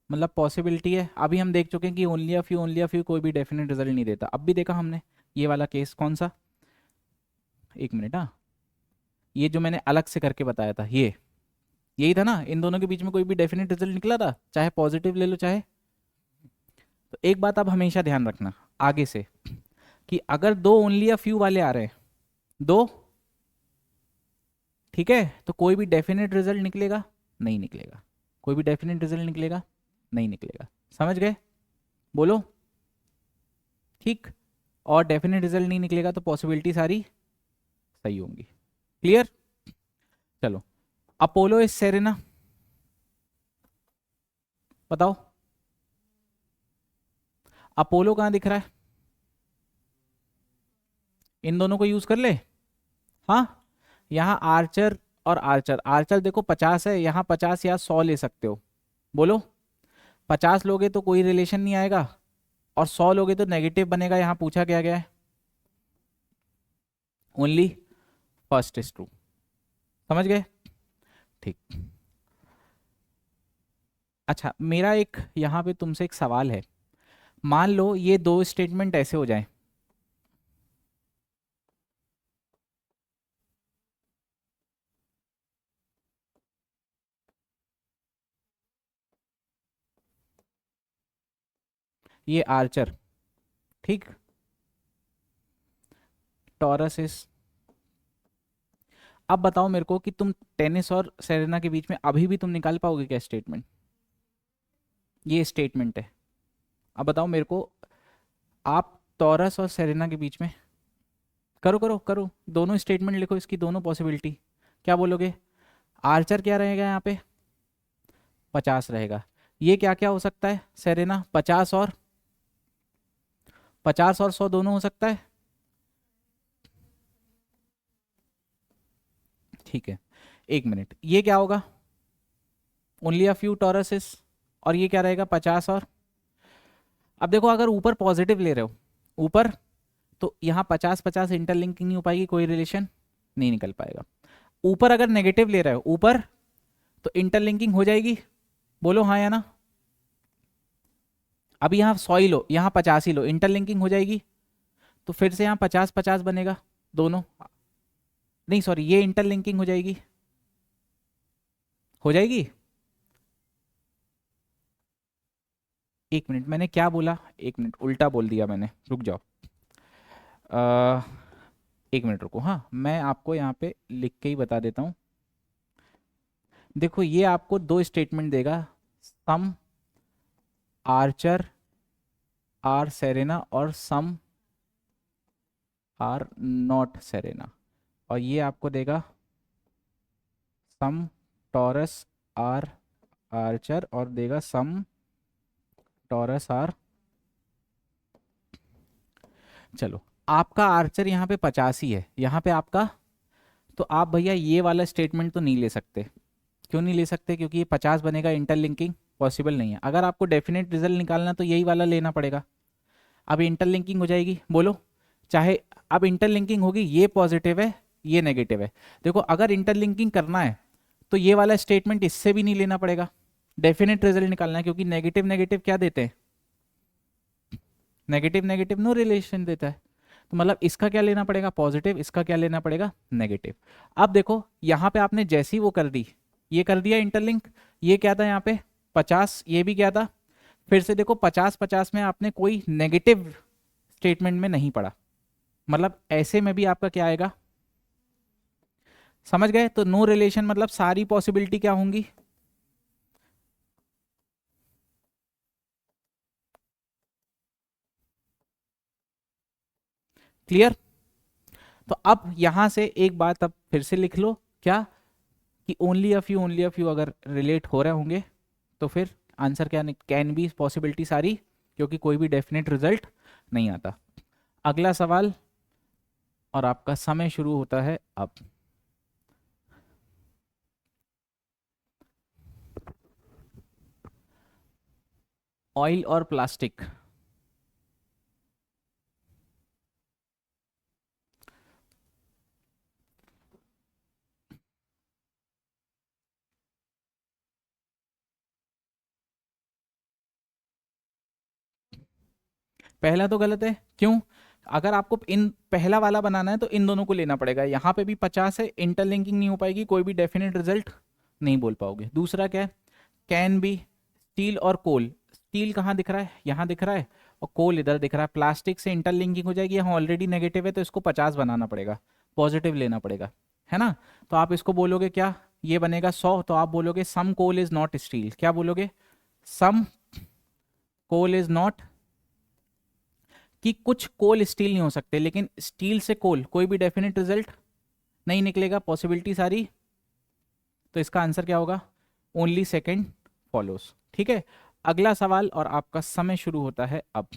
मतलब पॉसिबिलिटी है, अभी हम देख चुके हैं कि only a few, only a few कोई भी डेफिनेट रिजल्ट नहीं देता, अब भी देखा हमने, ये वाला केस कौन सा, एक मिनट, हाँ, ये जो मैंने अलग से करके बताया था, ये यही था ना, इन दोनों के बीच में कोई भी डेफिनेट रिजल्ट निकला था, चाहे पॉजिटिव ले लो चाहे, तो एक बात आप हमेशा ध्यान रखना आगे से, कि अगर दो ओनली अ फ्यू वाले आ रहे हैं, दो, ठीक है, तो कोई भी डेफिनेट रिजल्ट निकलेगा, नहीं निकलेगा, कोई भी डेफिनेट रिजल्ट निकलेगा, नहीं निकलेगा, समझ गए, बोलो, ठीक। और डेफिनेट रिजल्ट नहीं निकलेगा तो पॉसिबिलिटी सारी सही होंगी। क्लियर? चलो, अपोलो इज सेरेना, बताओ अपोलो कहाँ दिख रहा है? इन दोनों को यूज कर ले। हाँ, यहाँ आर्चर और आर्चर, आर्चर देखो 50 है, यहाँ 50 या 100 ले सकते हो। बोलो, 50 लोगे तो कोई रिलेशन नहीं आएगा और 100 लोगे तो नेगेटिव बनेगा। यहाँ पूछा क्या गया है? Only first is true. समझ गए? ठीक। अच्छा, मेरा एक यहाँ पे तुमसे एक सवाल है। मान लो ये दो स्टेटमेंट ऐसे हो जाए, ये आर्चर, ठीक, टॉरस इज, अब बताओ मेरे को कि तुम टेनिस और सेरेना के बीच में अभी भी तुम निकाल पाओगे क्या स्टेटमेंट? ये स्टेटमेंट है, अब बताओ मेरे को, आप टॉरस और सेरेना के बीच में करो करो करो, दोनों स्टेटमेंट लिखो, इसकी दोनों पॉसिबिलिटी। क्या बोलोगे? आर्चर क्या रहेगा यहाँ पे? 50 रहेगा। ये क्या क्या हो सकता है सेरेना? 50 और 100 दोनों हो सकता है। ठीक है, एक मिनट, ये क्या होगा? ओनली अ फ्यू टॉरसेस, और ये क्या रहेगा? 50 और, अब देखो अगर ऊपर पॉजिटिव ले रहे हो ऊपर, तो यहाँ 50-50 इंटरलिंकिंग नहीं हो पाएगी, कोई रिलेशन नहीं निकल पाएगा। ऊपर अगर नेगेटिव ले रहे हो ऊपर, तो इंटरलिंकिंग हो जाएगी। बोलो हाँ या ना। अब यहाँ 100 ही लो, यहाँ 50 ही लो, इंटरलिंकिंग हो जाएगी। तो फिर से यहाँ 50-50 बनेगा दोनों, नहीं सॉरी, ये इंटरलिंकिंग हो जाएगी, हो जाएगी। एक मिनट, मैंने क्या बोला? एक मिनट, उल्टा बोल दिया मैंने, रुक जाओ। अ, एक मिनट रुको, हाँ मैं आपको यहाँ पे लिख के ही बता देता हूँ। देखो ये आपको दो स्टेटमेंट देगा, सम आर्चर आर सेरेना और सम आर नॉट सेरेना, और ये आपको देगा सम टॉरस आर आर्चर और देगा सम टॉरस आर, चलो आपका आर्चर यहाँ पे 50 ही है, यहाँ पे आपका, तो आप भैया ये वाला स्टेटमेंट तो नहीं ले सकते। क्यों नहीं ले सकते? क्योंकि ये 50 बनेगा, इंटरलिंकिंग पॉसिबल नहीं है। अगर आपको डेफिनेट रिजल्ट निकालना तो यही वाला लेना पड़ेगा। अब इंटरलिंकिंग हो जाएगी, बोलो चाहे, अब इंटरलिंकिंग होगी, ये पॉजिटिव है ये नेगेटिव है। देखो अगर इंटरलिंकिंग करना है तो ये वाला स्टेटमेंट इससे भी नहीं लेना पड़ेगा, डेफिनेट रिजल्ट निकालना है, क्योंकि नेगेटिव नेगेटिव क्या देते हैं? नेगेटिव नेगेटिव नो रिलेशन देता है। तो मतलब इसका क्या लेना पड़ेगा? पॉजिटिव, इसका क्या लेना पड़ेगा? नेगेटिव। अब देखो यहाँ पे आपने जैसी वो कर दी, ये कर दिया इंटरलिंक, ये क्या था यहाँ पे 50, ये भी क्या था, फिर से देखो 50-50 में आपने कोई नेगेटिव स्टेटमेंट में नहीं पड़ा, मतलब ऐसे में भी आपका क्या आएगा? समझ गए? तो नो रिलेशन मतलब सारी पॉसिबिलिटी क्या होंगी? क्लियर? तो अब यहां से एक बात अब फिर से लिख लो, क्या? कि ओनली अ फ्यू अगर रिलेट हो रहे होंगे तो फिर आंसर क्या? कैन बी, पॉसिबिलिटी सारी, क्योंकि कोई भी डेफिनेट रिजल्ट नहीं आता। अगला सवाल, और आपका समय शुरू होता है अब। ऑयल और प्लास्टिक, पहला तो गलत है। क्यों? अगर आपको इन पहला वाला बनाना है तो इन दोनों को लेना पड़ेगा, यहाँ पे भी 50 है, इंटरलिंकिंग नहीं हो पाएगी, कोई भी डेफिनेट रिजल्ट नहीं बोल पाओगे। दूसरा क्या है? कैन बी, स्टील और कोल, स्टील कहाँ दिख रहा है? यहाँ दिख रहा है, और कोल इधर दिख रहा है। प्लास्टिक से इंटरलिंकिंग हो जाएगी, यहाँ ऑलरेडी नेगेटिव है तो इसको 50 बनाना पड़ेगा, पॉजिटिव लेना पड़ेगा, है ना? तो आप इसको बोलोगे क्या? ये बनेगा 100, तो आप बोलोगे सम कोल इज नॉट स्टील। क्या बोलोगे? सम कोल इज नॉट कि कुछ कोल स्टील नहीं हो सकते, लेकिन स्टील से कोल कोई भी डेफिनेट रिजल्ट नहीं निकलेगा, पॉसिबिलिटी सारी। तो इसका आंसर क्या होगा? Only second follows. ठीक है, अगला सवाल और आपका समय शुरू होता है अब।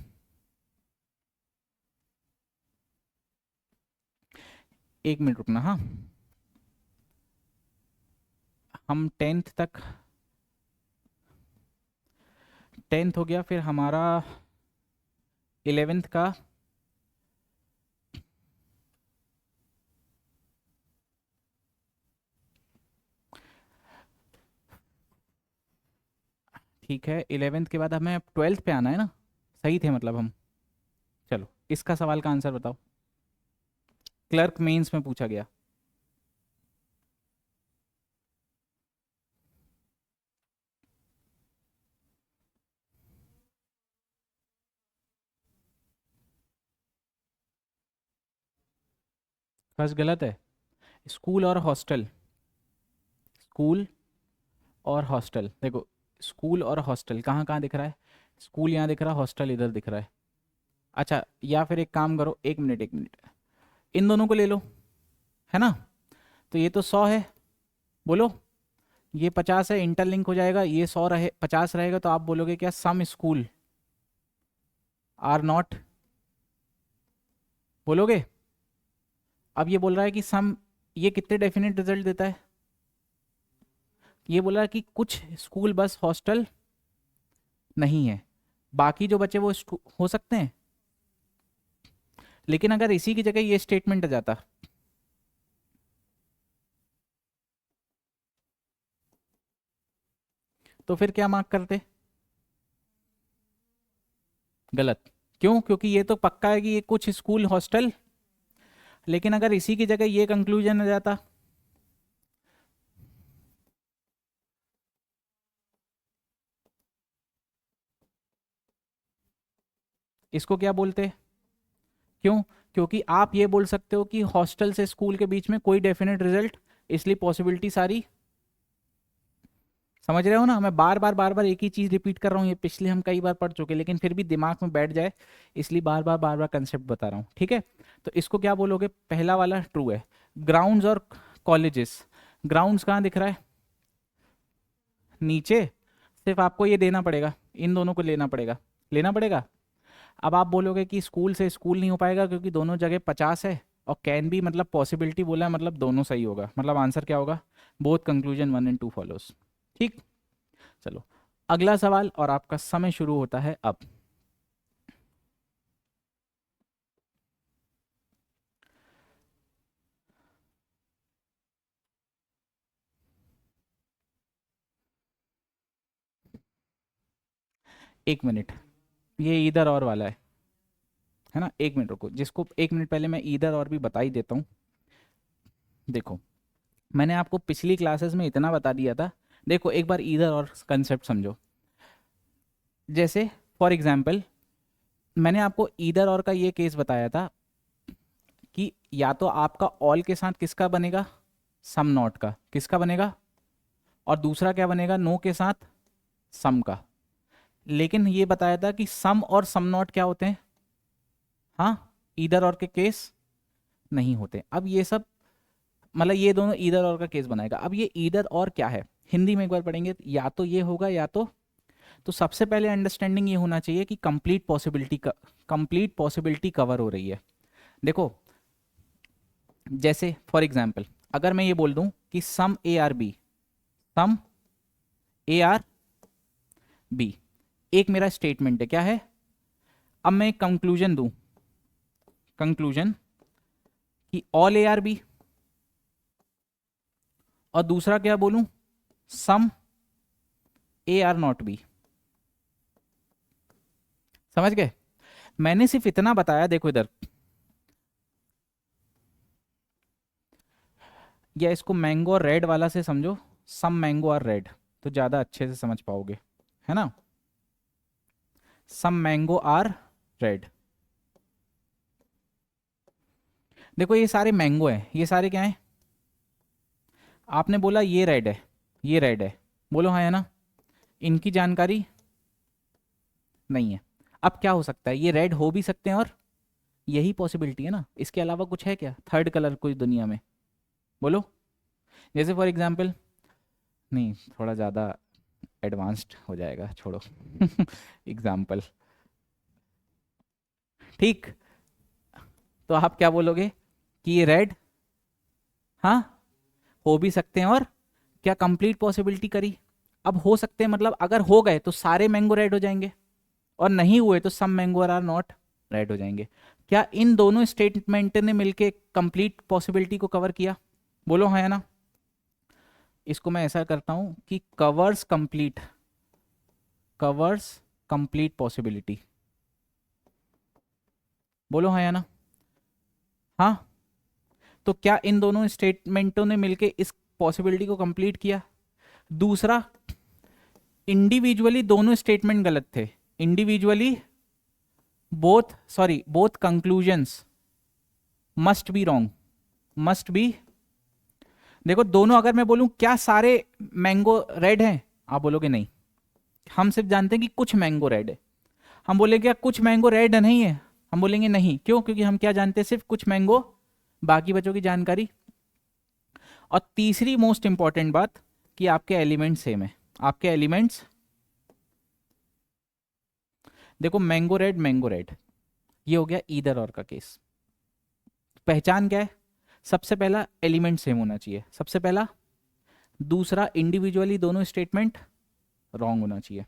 एक मिनट रुकना, हाँ। हम टेंथ हो गया, फिर हमारा 11th का। ठीक है, 11th के बाद हमें अब 12th पे आना है ना, सही थे मतलब हम। चलो, इसका सवाल का आंसर बताओ, क्लर्क मेंस में पूछा गया। फर्स्ट गलत है। स्कूल और हॉस्टल, स्कूल और हॉस्टल, देखो स्कूल और हॉस्टल कहाँ कहाँ दिख रहा है? स्कूल यहाँ दिख रहा है, हॉस्टल इधर दिख रहा है। अच्छा, या फिर एक काम करो, एक मिनट एक मिनट, इन दोनों को ले लो, है ना? तो ये तो 100 है, बोलो। ये 50 है, इंटरलिंक हो जाएगा, ये 100 रहे, 50 रहेगा, तो आप बोलोगे क्या? सम स्कूल आर नॉट, बोलोगे? अब ये बोल रहा है कि सम, ये कितने डेफिनेट रिजल्ट देता है? ये बोल रहा है कि कुछ स्कूल बस हॉस्टल नहीं है, बाकी जो बचे वो हो सकते हैं। लेकिन अगर इसी की जगह ये स्टेटमेंट आ जाता, तो फिर क्या मार्क करते? गलत। क्यों? क्योंकि ये तो पक्का है कि ये कुछ स्कूल हॉस्टल, लेकिन अगर इसी की जगह ये कंक्लूजन आ जाता, इसको क्या बोलते? क्यों? क्योंकि आप ये बोल सकते हो कि हॉस्टल से स्कूल के बीच में कोई डेफिनेट रिजल्ट, इसलिए पॉसिबिलिटी सारी। समझ रहे हो ना? मैं बार बार एक ही चीज रिपीट कर रहा हूँ, ये पिछले हम कई बार पढ़ चुके, लेकिन फिर भी दिमाग में बैठ जाए इसलिए बार बार कंसेप्ट बता रहा हूँ। ठीक है, तो इसको क्या बोलोगे? पहला वाला ट्रू है। ग्राउंड्स और कॉलेजेस, ग्राउंड्स कहाँ दिख रहा है? नीचे। सिर्फ आपको ये देना पड़ेगा, इन दोनों को लेना पड़ेगा, लेना पड़ेगा। अब आप बोलोगे कि स्कूल से स्कूल नहीं हो पाएगा क्योंकि दोनों जगह 50 है, और कैन भी मतलब पॉसिबिलिटी बोला है, मतलब दोनों सही होगा, मतलब आंसर क्या होगा? Both conclusion 1 and 2 follows. ठीक, चलो अगला सवाल और आपका समय शुरू होता है अब। एक मिनट, ये इधर और वाला है ना? एक मिनट रुको, जिसको एक मिनट पहले मैं इधर और भी बता ही देता हूँ। देखो, मैंने आपको पिछली क्लासेस में इतना बता दिया था। देखो एक बार इधर और कंसेप्ट समझो। जैसे फॉर एग्जाम्पल, मैंने आपको इधर और का ये केस बताया था कि या तो आपका ऑल के साथ किसका बनेगा? सम नॉट का। किसका बनेगा? और दूसरा क्या बनेगा? नो के साथ सम का। लेकिन ये बताया था कि सम और सम नॉट क्या होते हैं? हाँ, इधर और के केस नहीं होते। अब ये सब मतलब ये दोनों इधर और का केस बनाएगा। अब ये इधर और क्या है? हिंदी में एक बार पढ़ेंगे, या तो ये होगा या तो सबसे पहले अंडरस्टैंडिंग ये होना चाहिए कि कंप्लीट पॉसिबिलिटी कवर हो रही है। देखो, जैसे फॉर एग्जाम्पल, अगर मैं ये बोल दूं कि some A are B, some A are B, एक मेरा स्टेटमेंट है, क्या है? अब मैं एक कंक्लूजन दूं, कंक्लूजन कि ऑल ए आर बी, और दूसरा क्या बोलूं? सम ए आर नॉट बी। समझ गए? मैंने सिर्फ इतना बताया, देखो इधर, या इसको मैंगो और रेड वाला से समझो, सम मैंगो और रेड, तो ज़्यादा अच्छे से समझ पाओगे, है ना? सम मैंगो आर रेड। देखो ये सारे मैंगो हैं, ये सारे क्या हैं? आपने बोला ये रेड है, ये रेड है, बोलो हाँ, है ना? इनकी जानकारी नहीं है। अब क्या हो सकता है, ये रेड हो भी सकते हैं और यही पॉसिबिलिटी है ना, इसके अलावा कुछ है क्या थर्ड कलर कोई दुनिया में, बोलो। जैसे फॉर एग्जाम्पल, नहीं थोड़ा ज़्यादा एडवांस्ड हो जाएगा, छोड़ो एग्जाम्पल, ठीक। तो आप क्या बोलोगे कि ये रेड, हाँ हो भी सकते हैं और क्या कंप्लीट पॉसिबिलिटी करी। अब हो सकते हैं मतलब अगर हो गए तो सारे मैंगो रेड हो जाएंगे, और नहीं हुए तो सम मैंगो आर नॉट रेड हो जाएंगे। क्या इन दोनों स्टेटमेंट ने मिलके कंप्लीट पॉसिबिलिटी को कवर किया, बोलो हाँ या ना। इसको मैं ऐसा करता हूं कि कवर्स कंप्लीट पॉसिबिलिटी, बोलो हाँ या ना। हाँ, तो क्या इन दोनों स्टेटमेंटों ने मिलके इस पॉसिबिलिटी को कंप्लीट किया। दूसरा, इंडिविजुअली दोनों स्टेटमेंट गलत थे, individually both conclusions must be wrong, must be. देखो दोनों, अगर मैं बोलूं क्या सारे मैंगो रेड हैं, आप बोलोगे नहीं, हम सिर्फ जानते हैं कि कुछ मैंगो रेड है। हम बोलेंगे क्या कुछ मैंगो रेड नहीं है, हम बोलेंगे नहीं, क्यों, क्योंकि हम क्या जानते हैं, सिर्फ कुछ मैंगो, बाकी बच्चों की जानकारी। और तीसरी मोस्ट इंपॉर्टेंट बात कि आपके एलिमेंट सेम है, आपके एलिमेंट्स, देखो मैंगो रेड, ये हो गया ईदर और का केस। पहचान क्या है, सबसे पहला एलिमेंट सेम होना चाहिए, सबसे पहला। दूसरा, इंडिविजुअली दोनों स्टेटमेंट रॉन्ग होना चाहिए,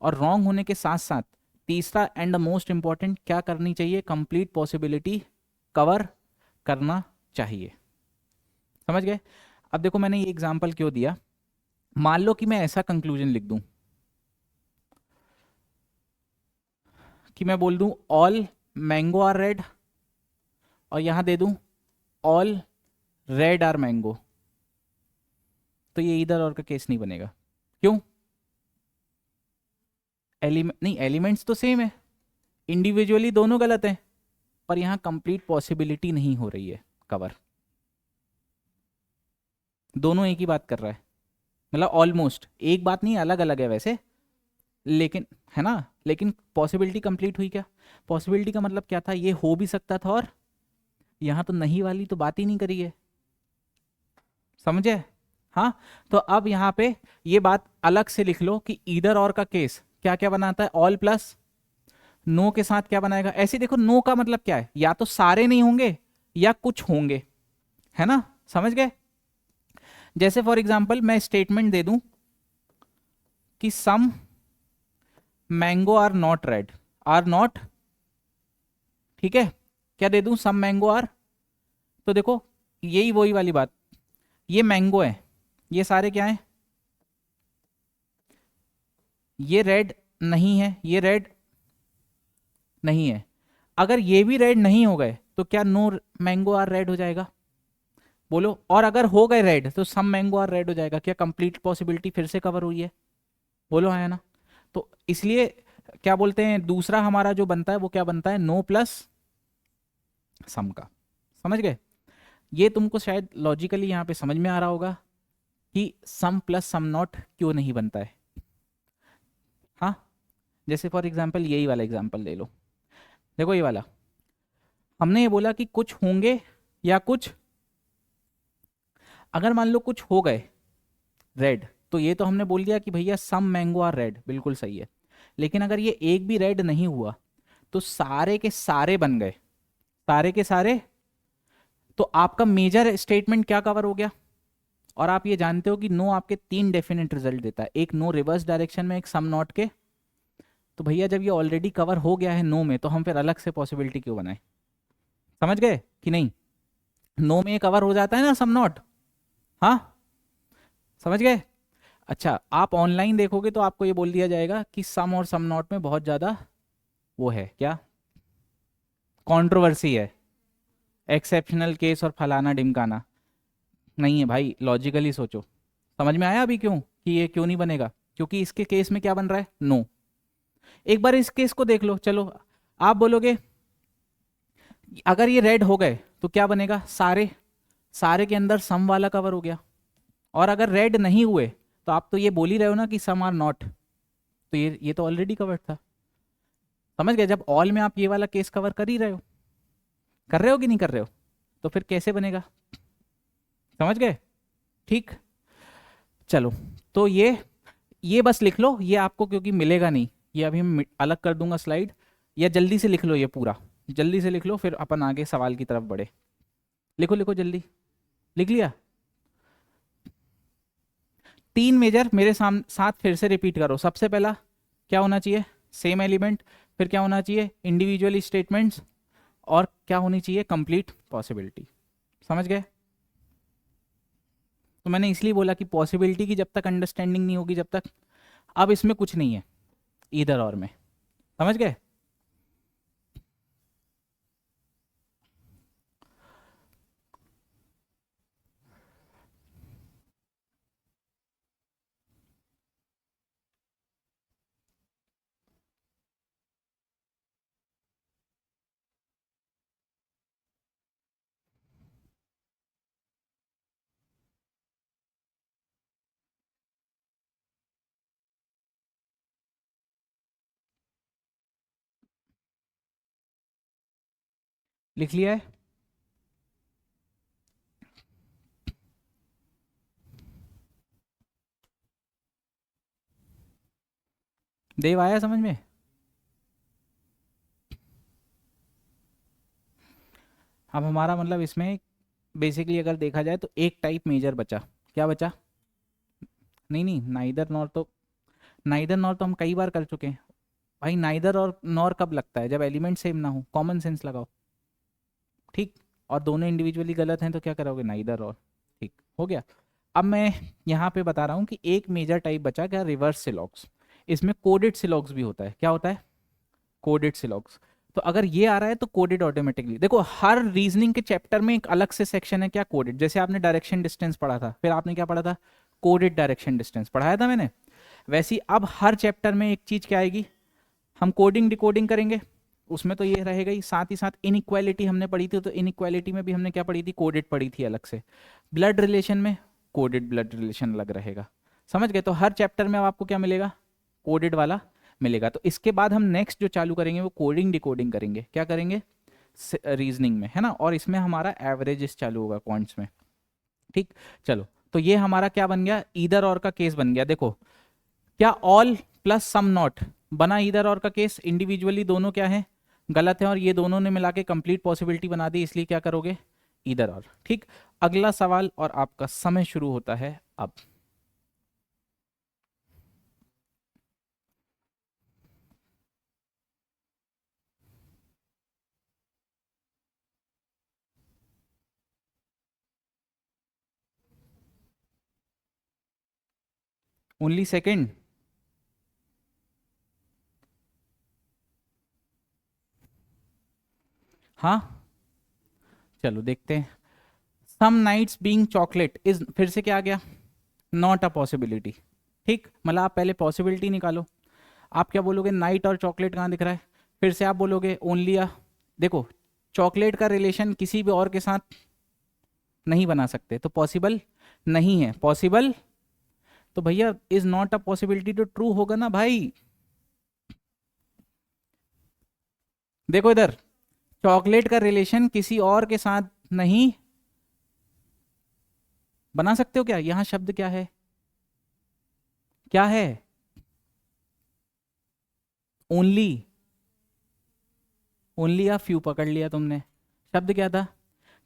और रॉन्ग होने के साथ साथ तीसरा एंड द मोस्ट इंपॉर्टेंट क्या करनी चाहिए, कंप्लीट पॉसिबिलिटी कवर करना चाहिए। समझ गए। अब देखो मैंने ये एग्जांपल क्यों दिया, मान लो कि मैं ऐसा कंक्लूजन लिख दूं कि मैं बोल दूं ऑल मैंगो आर रेड, और यहां दे दूं ऑल रेड आर मैंगो, तो ये इधर और का केस नहीं बनेगा। क्यों, नहीं एलिमेंट्स तो सेम है, इंडिविजुअली दोनों गलत हैं, पर यहां कंप्लीट पॉसिबिलिटी नहीं हो रही है कवर, दोनों एक ही बात कर रहा है, मतलब ऑलमोस्ट एक बात नहीं, अलग अलग है वैसे, लेकिन है ना, लेकिन पॉसिबिलिटी कंप्लीट हुई क्या। पॉसिबिलिटी का मतलब क्या था, ये हो भी सकता था, और यहां तो नहीं वाली तो बात ही नहीं करी है, समझे। हाँ, तो अब यहां पे ये बात अलग से लिख लो कि इधर और का केस क्या क्या बनाता है, ऑल प्लस नो के साथ क्या बनाएगा। ऐसे देखो, नो का मतलब क्या है, या तो सारे नहीं होंगे या कुछ होंगे, है ना, समझ गए। जैसे फॉर एग्जाम्पल मैं स्टेटमेंट दे दूं कि some mango are not red, are not, ठीक है, क्या दे दूं, सम मैंगो आर। तो देखो यही वही वाली बात, ये मैंगो है, ये सारे क्या हैं, ये रेड नहीं है, ये रेड नहीं है। अगर ये भी रेड नहीं हो गए तो क्या नो मैंगो आर रेड हो जाएगा, बोलो। और अगर हो गए रेड तो सम मैंगो आर रेड हो जाएगा, क्या कंप्लीट पॉसिबिलिटी फिर से कवर हुई है, बोलो हाँ है ना। तो इसलिए क्या बोलते हैं, दूसरा हमारा जो बनता है वो क्या बनता है, नो प्लस सम का, समझ गए। ये तुमको शायद लॉजिकली यहाँ पे समझ में आ रहा होगा कि सम प्लस सम नॉट क्यों नहीं बनता है। हाँ, जैसे फॉर एग्जाम्पल यही वाला एग्जाम्पल ले लो, देखो ये वाला, हमने ये बोला कि कुछ होंगे या कुछ, अगर मान लो कुछ हो गए रेड, तो ये तो हमने बोल दिया कि भैया सम मैंगो आर रेड, बिल्कुल सही है। लेकिन अगर ये एक भी रेड नहीं हुआ तो सारे के सारे बन गए, सारे के सारे, तो आपका मेजर स्टेटमेंट क्या कवर हो गया। और आप ये जानते हो कि नो आपके तीन डेफिनेट रिजल्ट देता है, एक नो रिवर्स डायरेक्शन में, एक सम नॉट के। तो भैया जब ये ऑलरेडी कवर हो गया है नो में, तो हम फिर अलग से पॉसिबिलिटी क्यों बनाए, समझ गए कि नहीं। नो में कवर हो जाता है ना सम नॉट, हाँ समझ गए। अच्छा, आप ऑनलाइन देखोगे तो आपको ये बोल दिया जाएगा कि सम और सम नॉट में बहुत ज़्यादा वो है क्या, कंट्रोवर्सी है, एक्सेप्शनल केस और फलाना ढिमकाना। नहीं है भाई, लॉजिकली सोचो, समझ में आया अभी क्यों कि ये क्यों नहीं बनेगा, क्योंकि इसके केस में क्या बन रहा है, नो। एक बार इस केस को देख लो, चलो आप बोलोगे अगर ये रेड हो गए तो क्या बनेगा, सारे, सारे के अंदर सम वाला कवर हो गया। और अगर रेड नहीं हुए तो आप तो ये बोल ही रहे हो ना कि सम आर नॉट, तो ये तो ऑलरेडी कवर्ड था। समझ गए? जब ऑल में आप ये वाला केस कवर कर ही रहे हो, कर रहे हो कि नहीं कर रहे हो, तो फिर कैसे बनेगा? समझ गए? ठीक। चलो, तो ये बस लिख लो, ये आपको क्योंकि मिलेगा नहीं, ये अभी मैं अलग कर दूंगा स्लाइड, या जल्दी से लिख लो ये पूरा, जल्दी से लिख लो, फिर अपन आगे सवाल की तरफ बढ़े। लिखो लिखो जल्दी। लिख लिया? तीन मेजर मेरे साथ फिर से रिपीट करो। सबसे पहला क्या होना चाहिए? Same element. फिर क्या होना चाहिए? Individually statements. और क्या होनी चाहिए? Complete possibility. समझ गए? तो मैंने इसलिए बोला कि पॉसिबिलिटी की जब तक अंडरस्टैंडिंग नहीं होगी, जब तक, अब इसमें कुछ नहीं है इधर और में। समझ गए? लिख लिया है? देव आया समझ में? अब हमारा मतलब इसमें बेसिकली अगर देखा जाए तो एक टाइप मेजर बचा। क्या बचा? नहीं नहीं, नाइदर नॉर तो, नाइदर नॉर तो हम कई बार कर चुके हैं भाई। नाइदर और नॉर कब लगता है? जब एलिमेंट सेम ना हो। कॉमन सेंस लगाओ। ठीक। और दोनों इंडिविजुअली गलत हैं तो क्या करोगे? नाइदर और। ठीक हो गया। अब मैं यहाँ पे बता रहा हूँ कि एक मेजर टाइप बचा क्या? रिवर्स सिलॉग्स। इसमें कोडेड सिलॉग्स भी होता है। क्या होता है? कोडेड सिलॉग्स। तो अगर ये आ रहा है तो कोडेड ऑटोमेटिकली। देखो हर रीजनिंग के चैप्टर में एक अलग से सेक्शन है क्या? कोडेड। जैसे आपने डायरेक्शन डिस्टेंस पढ़ा था, फिर आपने क्या पढ़ा था? कोडेड डायरेक्शन डिस्टेंस पढ़ाया था मैंने। वैसे ही अब हर चैप्टर में एक चीज क्या आएगी? हम कोडिंग डिकोडिंग करेंगे, उसमें तो ये रहेगा ही। साथ ही साथ इनइक्वालिटी हमने पढ़ी थी, तो इनइक्वालिटी में भी हमने क्या पढ़ी थी? कोडेड पढ़ी थी अलग से। ब्लड रिलेशन में कोडेड ब्लड रिलेशन अलग रहेगा। समझ गए? तो हर चैप्टर में अब आपको क्या मिलेगा? कोडेड वाला मिलेगा। तो इसके बाद हम नेक्स्ट जो चालू करेंगे वो कोडिंग डिकोडिंग करेंगे। क्या करेंगे? रीजनिंग में, है ना। और इसमें हमारा एवरेजेस चालू होगा क्वांट्स में। ठीक। चलो, तो ये हमारा क्या बन गया? ईदर और का केस बन गया। देखो, क्या ऑल प्लस सम नॉट बना ईदर और का केस? इंडिविजुअली दोनों क्या है? गलत है, और ये दोनों ने मिला के कंप्लीट पॉसिबिलिटी बना दी, इसलिए क्या करोगे? ईदर और। ठीक। अगला सवाल, और आपका समय शुरू होता है अब। Only second? हाँ, चलो देखते हैं। सम नाइट्स बीइंग चॉकलेट इज, फिर से क्या आ गया? Not a possibility. ठीक, मतलब आप पहले पॉसिबिलिटी निकालो। आप क्या बोलोगे? नाइट और चॉकलेट कहाँ दिख रहा है? फिर से आप बोलोगे ओनली अ। देखो, चॉकलेट का रिलेशन किसी भी और के साथ नहीं बना सकते, तो पॉसिबल नहीं है। पॉसिबल, तो भैया इज नॉट अ पॉसिबिलिटी तो ट्रू होगा ना भाई। देखो इधर, चॉकलेट का रिलेशन किसी और के साथ नहीं बना सकते हो क्या? यहां शब्द क्या है? क्या है? ओनली। ओनली या फ्यू पकड़ लिया तुमने। शब्द क्या था?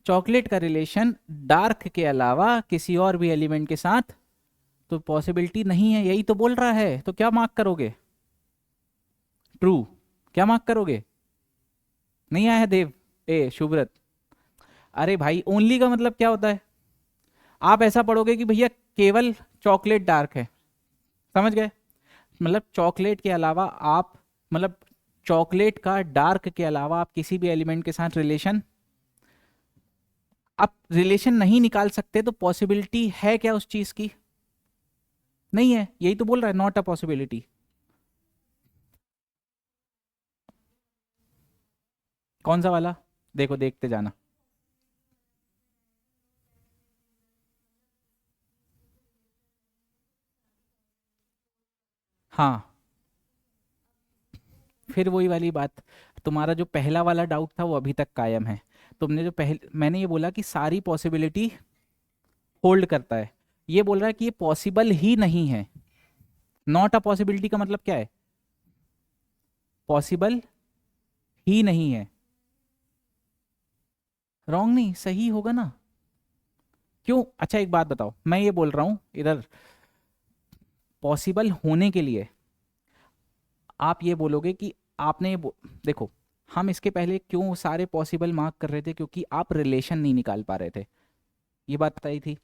चॉकलेट का रिलेशन डार्क के अलावा किसी और भी एलिमेंट के साथ तो पॉसिबिलिटी नहीं है, यही तो बोल रहा है। तो क्या मार्क करोगे? ट्रू। क्या मार्क करोगे? नहीं आया है देव, ए शुभ्रत? अरे भाई, ओनली का मतलब क्या होता है? आप ऐसा पढ़ोगे कि भैया केवल चॉकलेट डार्क है। समझ गए? मतलब चॉकलेट के अलावा आप, मतलब चॉकलेट का डार्क के अलावा आप किसी भी एलिमेंट के साथ रिलेशन, आप रिलेशन नहीं निकाल सकते, तो पॉसिबिलिटी है क्या उस चीज की? नहीं है, यही तो बोल रहा है, नॉट अ पॉसिबिलिटी। कौन सा वाला? देखो देखते जाना। हाँ, फिर वही वाली बात, तुम्हारा जो पहला वाला डाउट था वो अभी तक कायम है। तुमने जो मैंने ये बोला कि सारी पॉसिबिलिटी होल्ड करता है, ये बोल रहा है कि ये पॉसिबल ही नहीं है। नॉट अ पॉसिबिलिटी का मतलब क्या है? पॉसिबल ही नहीं है। रॉन्ग नहीं, सही होगा ना। क्यों? अच्छा एक बात बताओ, मैं ये बोल रहा हूं इधर, पॉसिबल होने के लिए आप ये बोलोगे कि आपने देखो, हम इसके पहले क्यों सारे पॉसिबल मार्क कर रहे थे? क्योंकि आप रिलेशन नहीं निकाल पा रहे थे, ये बात बताई थी।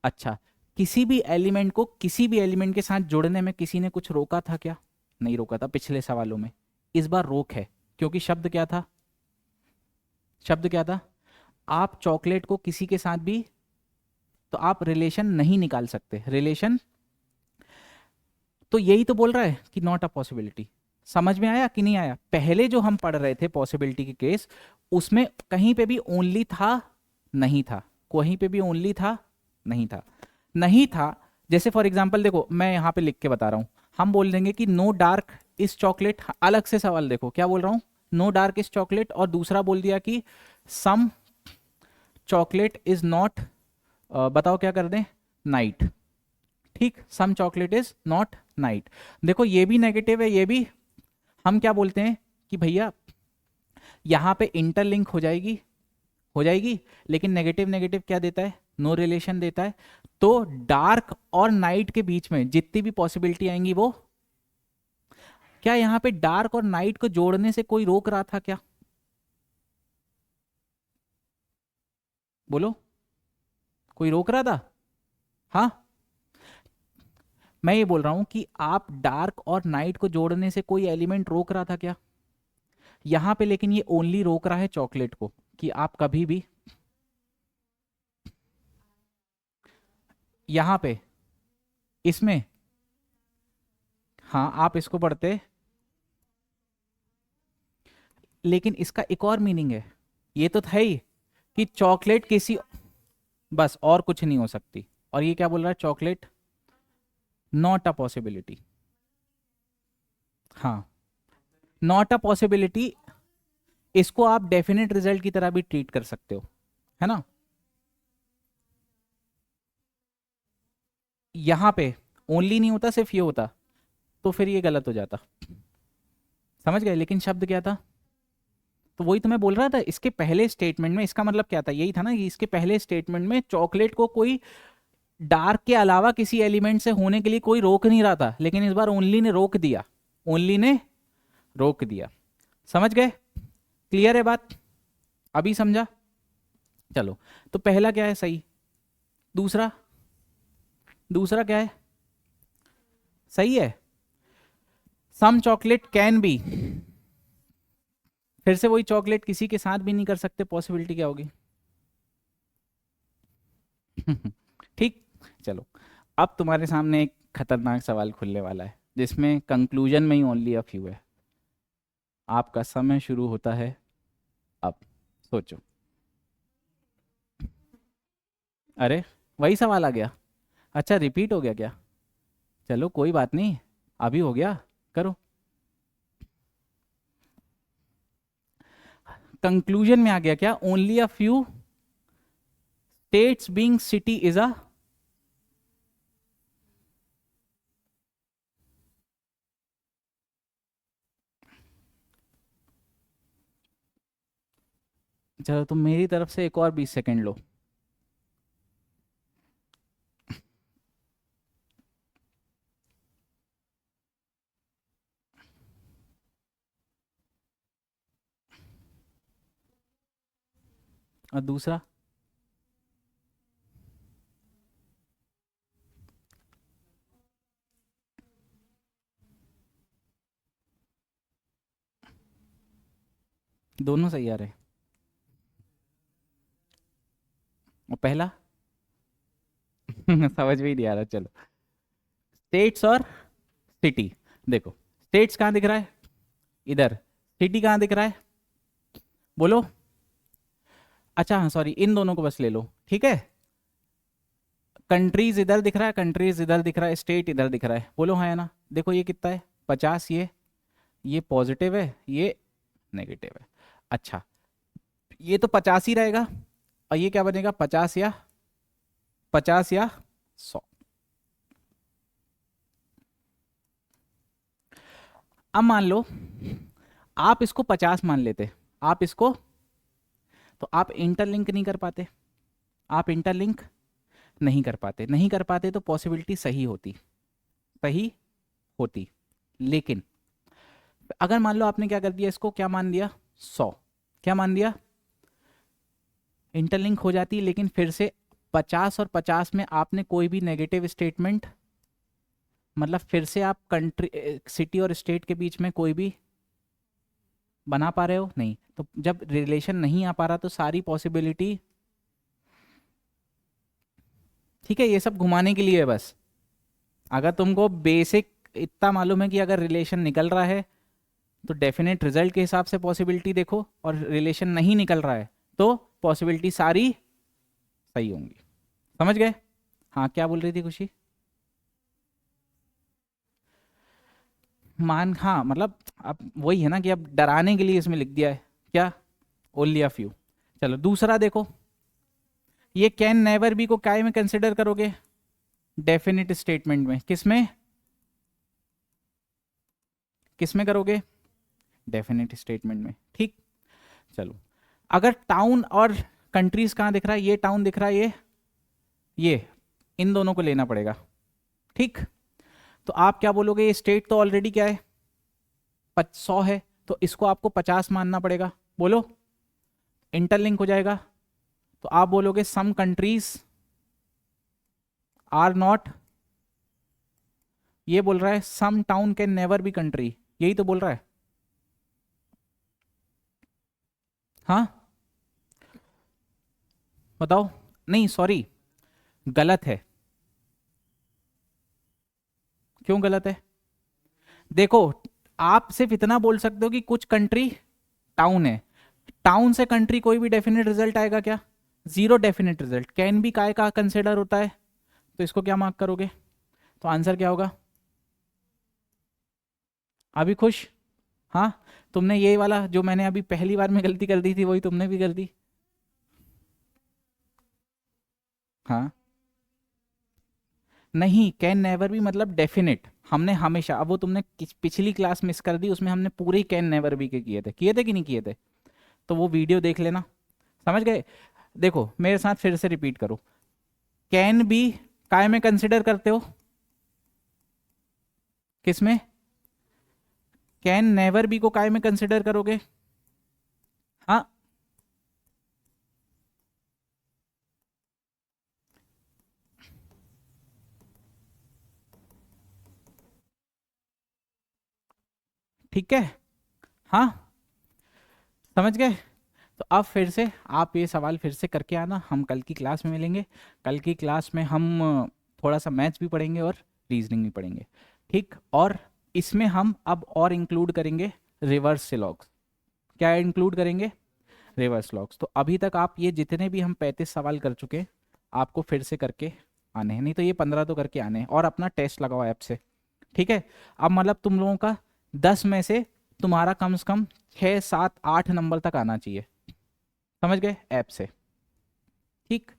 अच्छा, किसी भी एलिमेंट को किसी भी एलिमेंट के साथ जोड़ने में किसी ने कुछ रोका था क्या? नहीं रोका था पिछले सवालों में। इस बार रोक है, क्योंकि शब्द क्या था? शब्द क्या था? आप चॉकलेट को किसी के साथ भी, तो आप रिलेशन नहीं निकाल सकते, रिलेशन। तो यही तो बोल रहा है कि नॉट अ पॉसिबिलिटी। समझ में आया कि नहीं आया? पहले जो हम पढ़ रहे थे पॉसिबिलिटी के केस, उसमें कहीं पे भी ओनली था, नहीं था, कहीं पे भी ओनली था, नहीं था, नहीं था। जैसे फॉर एग्जांपल देखो, मैं यहां पे लिख के बता रहा हूं, हम बोल देंगे कि नो डार्क इज चॉकलेट। अलग से सवाल देखो क्या बोल रहा हूं, नो डार्क इज चॉकलेट, और दूसरा बोल दिया कि सम चॉकलेट इज नॉट, बताओ क्या कर दें, नाइट। ठीक, some chocolate is not night. देखो ये भी नेगेटिव है, ये भी। हम क्या बोलते हैं कि भैया यहां पे इंटरलिंक हो जाएगी, हो जाएगी, लेकिन नेगेटिव नेगेटिव क्या देता है? नो रिलेशन देता है। तो डार्क और नाइट के बीच में जितनी भी पॉसिबिलिटी आएंगी वो, क्या यहां पे डार्क और नाइट को जोड़ने से कोई रोक रहा था क्या? बोलो, कोई रोक रहा था? हाँ, मैं ये बोल रहा हूं कि आप डार्क और नाइट को जोड़ने से कोई एलिमेंट रोक रहा था क्या यहां पे? लेकिन ये ओनली रोक रहा है चॉकलेट को, कि आप कभी भी यहां पे इसमें, हाँ आप इसको पढ़ते, लेकिन इसका एक और मीनिंग है, ये तो था ही कि चॉकलेट किसी, बस और कुछ नहीं हो सकती। और ये क्या बोल रहा है? Chocolate not a possibility. हाँ, नॉट अ पॉसिबिलिटी, इसको आप डेफिनेट रिजल्ट की तरह भी ट्रीट कर सकते हो, है ना। यहां पे ओनली नहीं होता, सिर्फ ये होता, तो फिर ये गलत हो जाता। समझ गए? लेकिन शब्द क्या था? तो वही तो मैं बोल रहा था, इसके पहले स्टेटमेंट में इसका मतलब क्या था? यही था ना कि इसके पहले स्टेटमेंट में चॉकलेट को कोई डार्क के अलावा किसी एलिमेंट से होने के लिए कोई रोक नहीं रहा था, लेकिन इस बार ओनली ने रोक दिया, ओनली ने रोक दिया। समझ गए? क्लियर है बात? अभी समझा? चलो, तो पहला क्या है? सही। दूसरा, दूसरा क्या है? सही है। सम चॉकलेट कैन बी, फिर से वही, चॉकलेट किसी के साथ भी नहीं कर सकते, पॉसिबिलिटी क्या होगी? ठीक। चलो, अब तुम्हारे सामने एक खतरनाक सवाल खुलने वाला है, जिसमें कंक्लूजन में ही ओनली अ फ्यू है। आपका समय शुरू होता है अब। सोचो। अरे, वही सवाल आ गया? अच्छा, रिपीट हो गया क्या? चलो कोई बात नहीं, अभी हो गया, करो। कंक्लूजन में आ गया क्या? Only a few states being city is a, चलो तुम मेरी तरफ से एक और 20 सेकेंड लो। और दूसरा? दोनों सही आ रहे। और पहला? समझ में ही नहीं आ रहा। चलो, स्टेट्स और सिटी। देखो, स्टेट्स कहाँ दिख रहा है? इधर। सिटी कहाँ दिख रहा है? बोलो। अच्छा हाँ, सॉरी, इन दोनों को बस ले लो, ठीक है। कंट्रीज इधर दिख रहा है, कंट्रीज इधर दिख रहा है, स्टेट इधर दिख रहा है। बोलो हाँ या ना। देखो ये कितना है? 50, ये ये पॉजिटिव है, ये नेगेटिव है। अच्छा, ये तो 50 ही रहेगा, और ये क्या बनेगा, 50 या 100। अब मान लो आप इसको 50 मान लेते, आप इसको, तो आप इंटरलिंक नहीं कर पाते, आप इंटरलिंक नहीं कर पाते, नहीं कर पाते तो पॉसिबिलिटी सही होती, सही होती। लेकिन अगर मान लो आपने क्या कर दिया, इसको क्या मान दिया, 100, क्या मान दिया, इंटरलिंक हो जाती, लेकिन फिर से 50 और 50 में आपने कोई भी नेगेटिव स्टेटमेंट, मतलब फिर से आप कंट्री, सिटी और स्टेट के बीच में कोई भी बना पा रहे हो नहीं, तो जब रिलेशन नहीं आ पा रहा तो सारी पॉसिबिलिटी, ठीक है, ये सब घुमाने के लिए है बस। अगर तुमको बेसिक इतना मालूम है कि अगर रिलेशन निकल रहा है तो डेफिनेट रिजल्ट के हिसाब से पॉसिबिलिटी देखो, और रिलेशन नहीं निकल रहा है तो पॉसिबिलिटी सारी सही होंगी। समझ गए? हाँ, क्या बोल रही थी खुशी? हाँ मतलब अब वही है ना कि अब डराने के लिए इसमें लिख दिया है क्या, ओनली अ फ्यू। चलो दूसरा देखो, ये कैन नेवर बी को काय में कंसिडर करोगे, डेफिनेट स्टेटमेंट में, किसमें, किसमें करोगे, डेफिनेट स्टेटमेंट में, ठीक। चलो, अगर टाउन और कंट्रीज कहाँ दिख रहा है, ये टाउन दिख रहा है, ये इन दोनों को लेना पड़ेगा, ठीक। तो आप क्या बोलोगे, ये स्टेट तो ऑलरेडी क्या है, 100 है, तो इसको आपको 50 मानना पड़ेगा, बोलो, इंटरलिंक हो जाएगा। तो आप बोलोगे सम कंट्रीज आर नॉट, ये बोल रहा है some town can never be country, यही तो बोल रहा है। हाँ बताओ, नहीं सॉरी, गलत है। क्यों गलत है? देखो, आप सिर्फ इतना बोल सकते हो कि कुछ कंट्री टाउन है, टाउन से कंट्री कोई भी डेफिनेट रिजल्ट आएगा क्या, जीरो डेफिनेट रिजल्ट। कैन भी काय का कंसिडर होता है, तो इसको क्या मार्क करोगे, तो आंसर क्या होगा, अभी खुश? हाँ, तुमने ये वाला जो मैंने अभी पहली बार में गलती कर दी थी वही तुमने भी कर दी। हाँ, नहीं, कैन नेवर भी मतलब डेफिनेट, हमने हमेशा, अब वो तुमने पिछली क्लास मिस कर दी, उसमें हमने पूरे ही कैन नेवर भी के किए थे कि नहीं किए थे, तो वो वीडियो देख लेना। समझ गए? देखो मेरे साथ फिर से रिपीट करो, कैन बी काय में कंसिडर करते हो, किसमें, कैन नेवर बी को काय में कंसिडर करोगे, हाँ, ठीक है, हाँ, समझ गए? तो अब फिर से आप ये सवाल फिर से करके आना, हम कल की क्लास में मिलेंगे। कल की क्लास में हम थोड़ा सा मैथ्स भी पढ़ेंगे और रीजनिंग भी पढ़ेंगे, ठीक। और इसमें हम अब और इंक्लूड करेंगे रिवर्स से लॉग्स। क्या इंक्लूड करेंगे? Reverse logs. तो अभी तक आप ये जितने भी हम 35 सवाल कर चुके हैं, आपको फिर से करके आने हैं, नहीं तो ये 15 तो करके आने हैं, और अपना टेस्ट लगाओ ऐप से, ठीक है। अब मतलब तुम लोगों का 10 में से तुम्हारा कम से कम 6 7 8 नंबर तक आना चाहिए, समझ गए, ऐप से, ठीक।